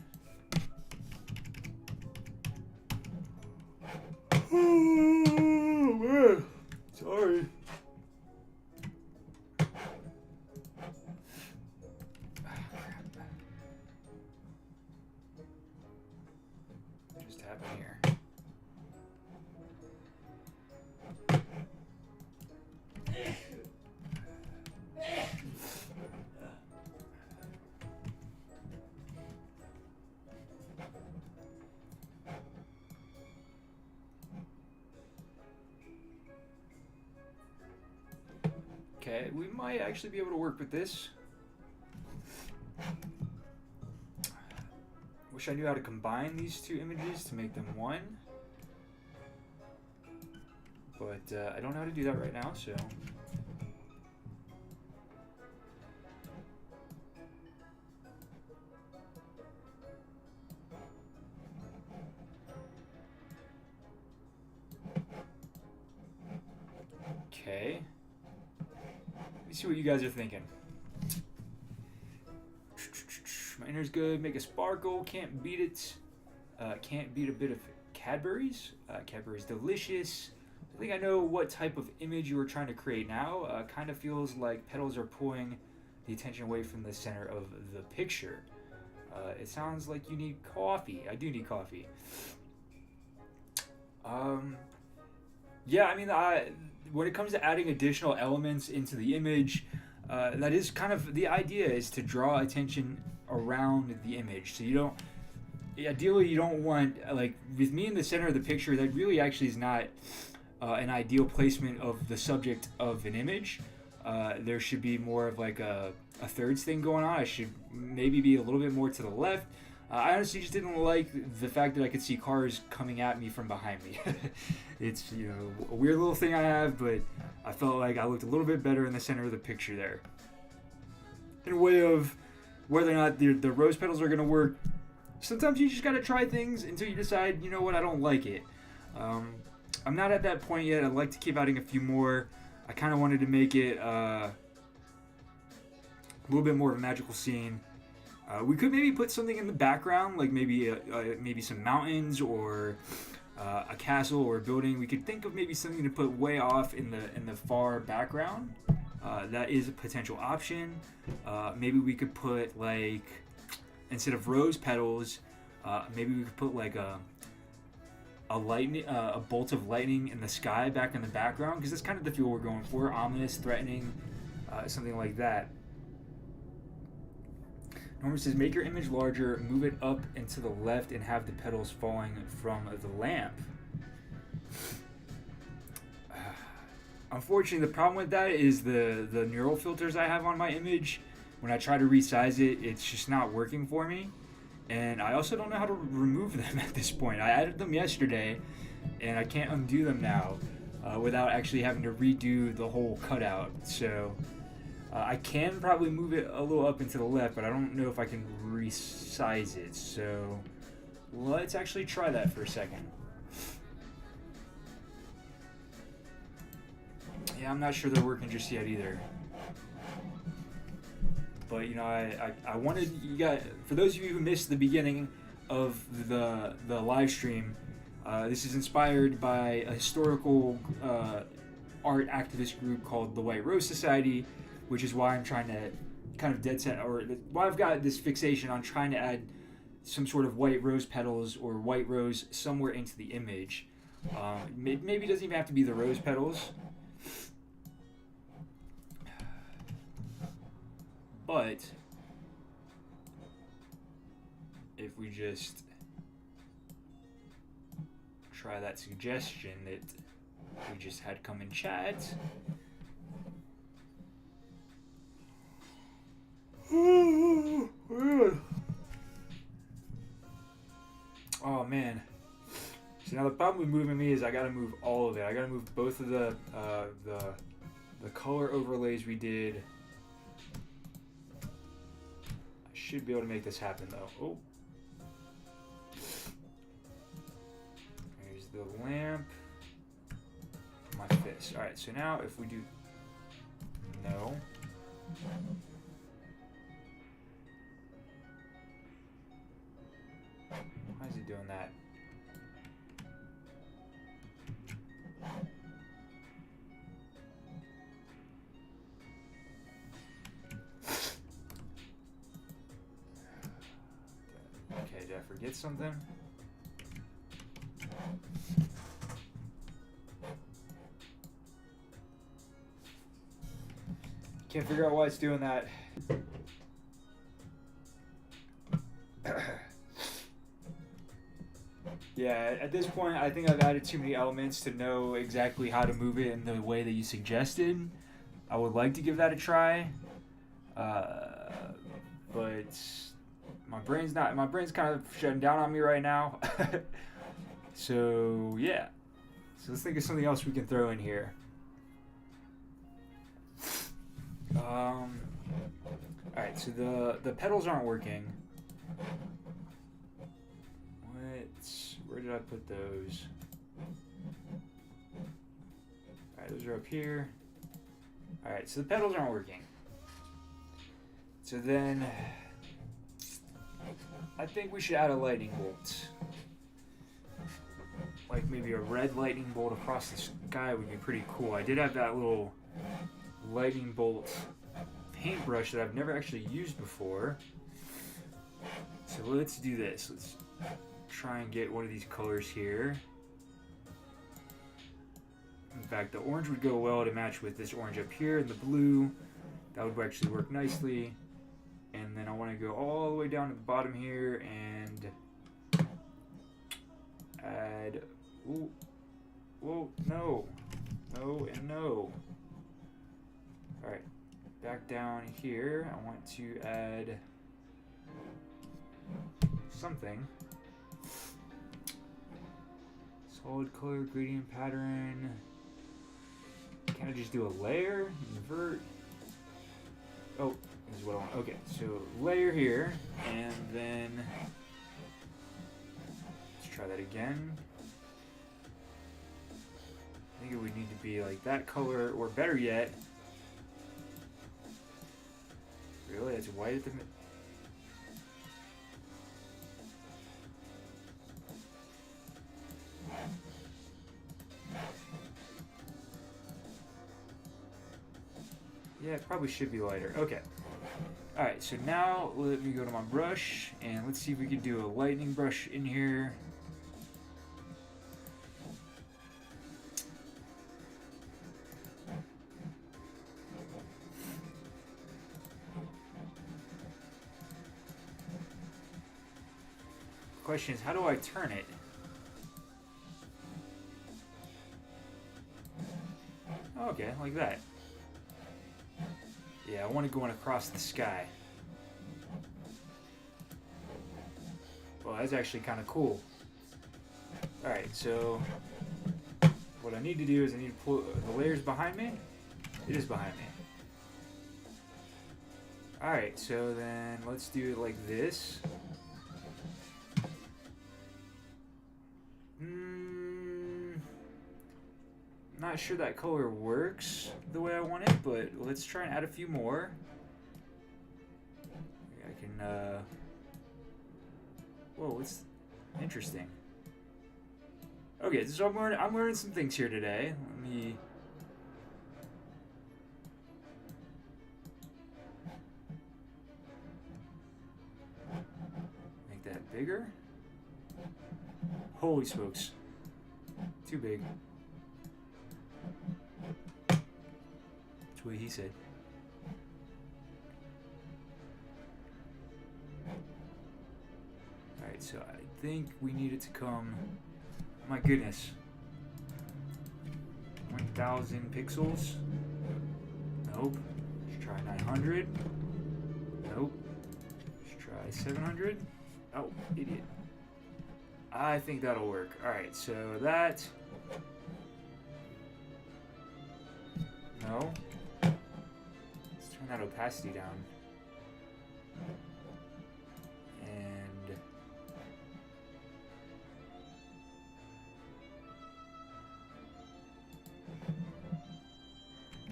Oh, man. Sorry. What just happened here? Okay, we might actually be able to work with this. Wish I knew how to combine these two images to make them one. But I don't know how to do that right now, so. Okay. Let me see what you guys are thinking. My inner's good. Make a sparkle. Can't beat it. Can't beat a bit of Cadbury's. Cadbury's delicious. I think I know what type of image you were trying to create now. Kind of feels like petals are pulling the attention away from the center of the picture. It sounds like you need coffee. I do need coffee. Yeah, I mean, when it comes to adding additional elements into the image, that is kind of the idea, is to draw attention around the image. So you don't, ideally you don't want, like with me in the center of the picture, that really actually is not an ideal placement of the subject of an image. There should be more of like a thirds thing going on. I should maybe be a little bit more to the left. I honestly just didn't like the fact that I could see cars coming at me from behind me. It's, you know, a weird little thing I have, but I felt like I looked a little bit better in the center of the picture there. In a way of whether or not the rose petals are going to work, sometimes you just got to try things until you decide, you know what, I don't like it. I'm not at that point yet. I'd like to keep adding a few more. I kind of wanted to make it a little bit more of a magical scene. We could maybe put something in the background, like maybe maybe some mountains or a castle or a building. We could think of maybe something to put way off in the far background. That is a potential option. Maybe we could put, like, instead of rose petals, maybe we could put like a bolt of lightning in the sky back in the background, because that's kind of the feel we're going for. Ominous, threatening, something like that. Norman says, make your image larger, move it up and to the left, and have the petals falling from the lamp. Unfortunately, the problem with that is the neural filters I have on my image. When I try to resize it, it's just not working for me. And I also don't know how to remove them at this point. I added them yesterday, and I can't undo them now without actually having to redo the whole cutout. So I can probably move it a little up and to the left, but I don't know if I can resize it. So let's actually try that for a second. Yeah, I'm not sure they're working just yet either. But you know, I wanted you guys, for those of you who missed the beginning of the live stream, this is inspired by a historical art activist group called the White Rose Society, which is why I'm trying to kind of dead set, or why I've got this fixation on trying to add some sort of white rose petals or white rose somewhere into the image. Maybe it doesn't even have to be the rose petals. But if we just try that suggestion that we just had come in chat. Oh man. So now the problem with moving me is I gotta move all of it. I gotta move both of the color overlays we did. I should be able to make this happen though. Oh. There's the lamp. My fist. Alright, so now if we do no. Why is it doing that? Okay, did I forget something? Can't figure out why it's doing that. Yeah, at this point, I think I've added too many elements to know exactly how to move it in the way that you suggested. I would like to give that a try, but my brain's kind of shutting down on me right now. So yeah, so let's think of something else we can throw in here. All right, so the petals aren't working. Where did I put those? Alright, those are up here. Alright, so the petals aren't working. So then, I think we should add a lightning bolt. Like maybe a red lightning bolt across the sky would be pretty cool. I did have that little lightning bolt paintbrush that I've never actually used before. So let's do this. Let's try and get one of these colors here. In fact, the orange would go well to match with this orange up here and the blue. That would actually work nicely. And then I want to go all the way down to the bottom here and add. Ooh, whoa, no, no, and no. All right, back down here. I want to add something. Solid color, gradient pattern. Can I just do a layer? Invert. Oh, this is what I want. Okay, so layer here, and then let's try that again. I think it would need to be like that color, or better yet, really, it's white at the mid. Yeah, it probably should be lighter. Okay. Alright, so now let me go to my brush and let's see if we can do a lightning brush in here. The question is, how do I turn it? Okay, like that. Yeah, I want it going across the sky. Well, that's actually kind of cool. Alright, so what I need to do is I need to pull the layers behind me. It is behind me. Alright, so then let's do it like this. Not sure that color works the way I want it, but let's try and add a few more. I can, whoa, it's interesting. Okay, so I'm learning some things here today. Let me... make that bigger. Holy smokes. Too big. That's what he said. Alright, so I think we need it to come... My goodness. 1,000 pixels. Nope. Let's try 900. Nope. Let's try 700. Oh, idiot. I think that'll work. Alright, so that... No. Let's turn that opacity down. And...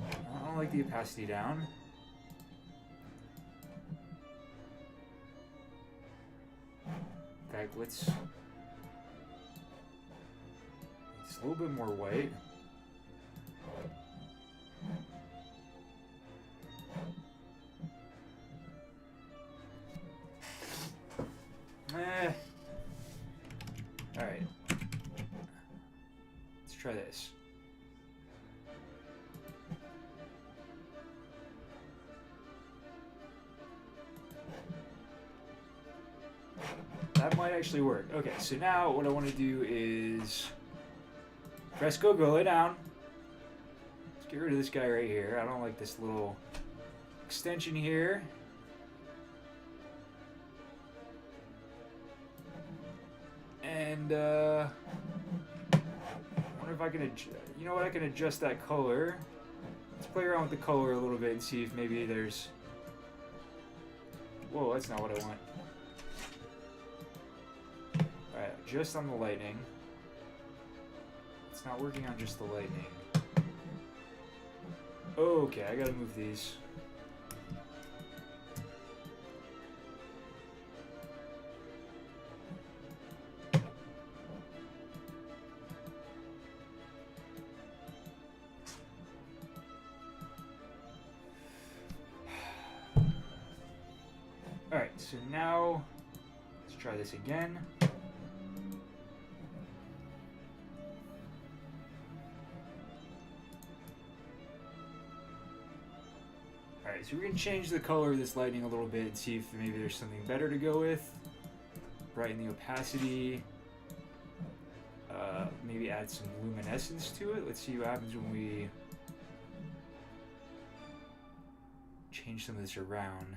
I don't like the opacity down. In fact, let's... It's a little bit more white. Alright. Let's try this. That might actually work. Okay, so now what I want to do is... Fresco, go lay down. Let's get rid of this guy right here. I don't like this little extension here. And, I wonder if I can, you know what, I can adjust that color. Let's play around with the color a little bit and see if maybe there's... Whoa, that's not what I want. Alright, just on the lightning. It's not working on just the lightning. Okay, I gotta move these. Alright, so now let's try this again. Alright, so we're going to change the color of this lighting a little bit and see if maybe there's something better to go with. Brighten the opacity. Maybe add some luminescence to it. Let's see what happens when we change some of this around.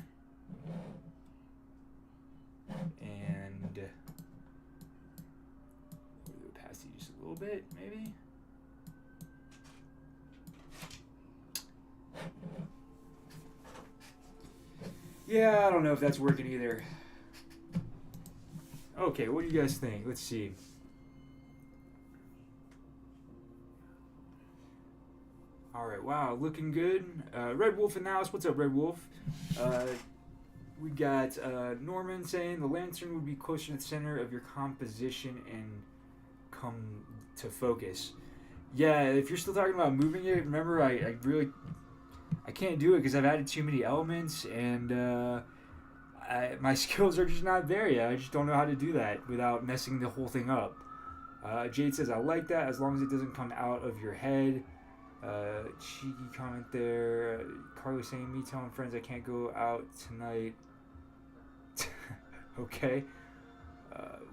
And lower the opacity just a little bit, maybe. Yeah, I don't know if that's working either. Okay, what do you guys think? Let's see. Alright, wow, looking good. Red Wolf in the house. What's up, Red Wolf? We got Norman saying the lantern would be closer to the center of your composition and come to focus. Yeah, if you're still talking about moving it, remember I can't do it because I've added too many elements and my skills are just not there yet. I just don't know how to do that without messing the whole thing up. Jade says, I like that as long as it doesn't come out of your head. Cheeky comment there. Carlos saying, me telling friends I can't go out tonight. Okay.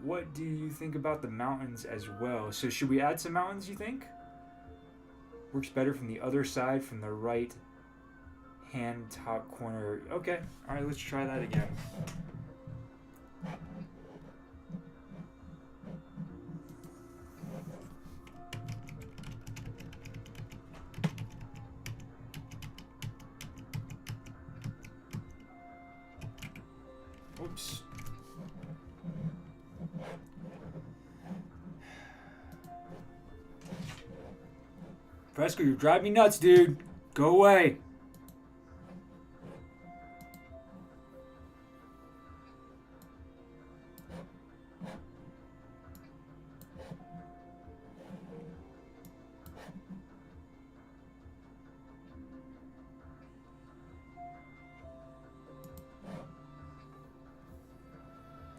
What do you think about the mountains as well? So should we add some mountains, you think? Works better from the other side, from the right hand top corner. Okay. Alright, let's try that again. streams. Fresco, you're driving me nuts, dude. Go away.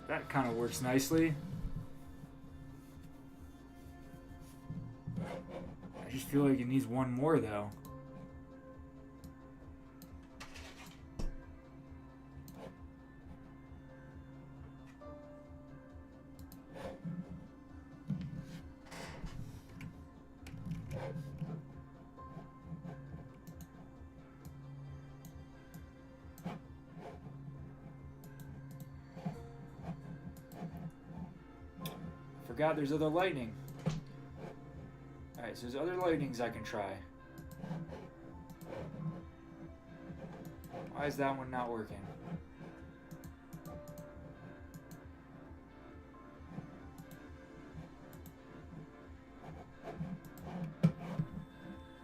That kind of works nicely. I just feel like it needs one more though. Forgot there's other lightning. Alright, so there's other lightnings I can try. Why is that one not working?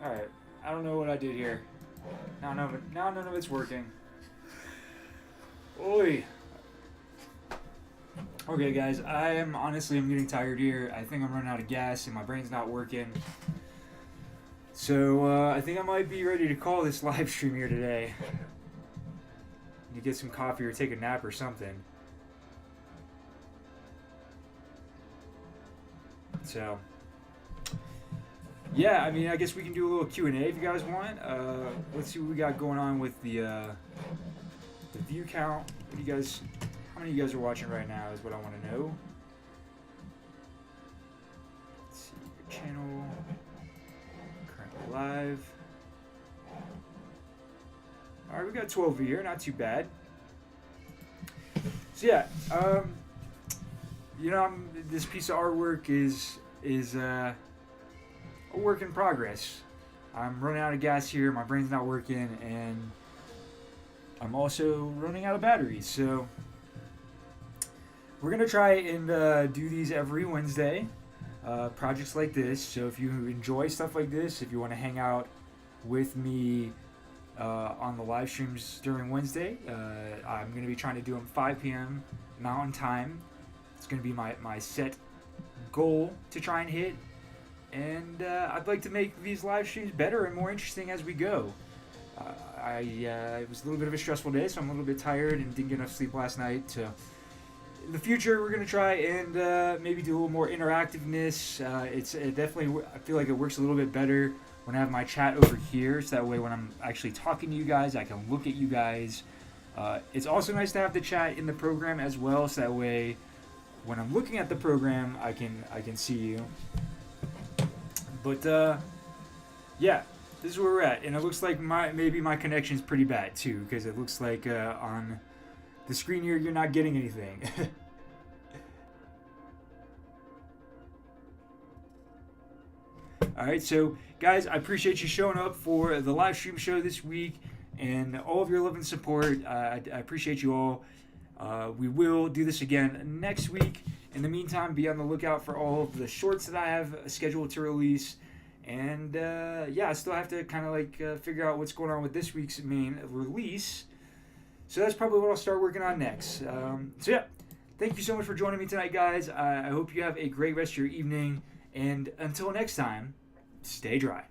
Alright, I don't know what I did here. Now none of it's working. Oi! Okay, guys, I'm getting tired here. I think I'm running out of gas and my brain's not working. So, I think I might be ready to call this live stream here today. You get some coffee or take a nap or something. So, yeah, I mean, I guess we can do a little Q&A if you guys want. Let's see what we got going on with the view count. What do you guys... How many of you guys are watching right now is what I want to know. Let's see, your channel, currently live. Alright, we got 12 here, not too bad. So yeah, you know, this piece of artwork is a work in progress. I'm running out of gas here, my brain's not working, and I'm also running out of batteries, so... We're going to try and do these every Wednesday, projects like this. So if you enjoy stuff like this, if you want to hang out with me on the live streams during Wednesday, I'm going to be trying to do them 5 p.m. Mountain Time. It's going to be my set goal to try and hit. And I'd like to make these live streams better and more interesting as we go. It was a little bit of a stressful day, so I'm a little bit tired and didn't get enough sleep last night. So in the future, we're going to try and maybe do a little more interactiveness. It definitely, I feel like it works a little bit better when I have my chat over here. So that way when I'm actually talking to you guys, I can look at you guys. It's also nice to have the chat in the program as well. So that way when I'm looking at the program, I can see you. But yeah, this is where we're at. And it looks like maybe my connection's pretty bad too, because it looks like on the screen here, you're not getting anything. Alright, so guys, I appreciate you showing up for the live stream show this week and all of your love and support. I appreciate you all. We will do this again next week. In the meantime, be on the lookout for all of the shorts that I have scheduled to release. And yeah, I still have to kind of like figure out what's going on with this week's main release. So that's probably what I'll start working on next. So yeah, thank you so much for joining me tonight, guys. I hope you have a great rest of your evening. And until next time, stay dry.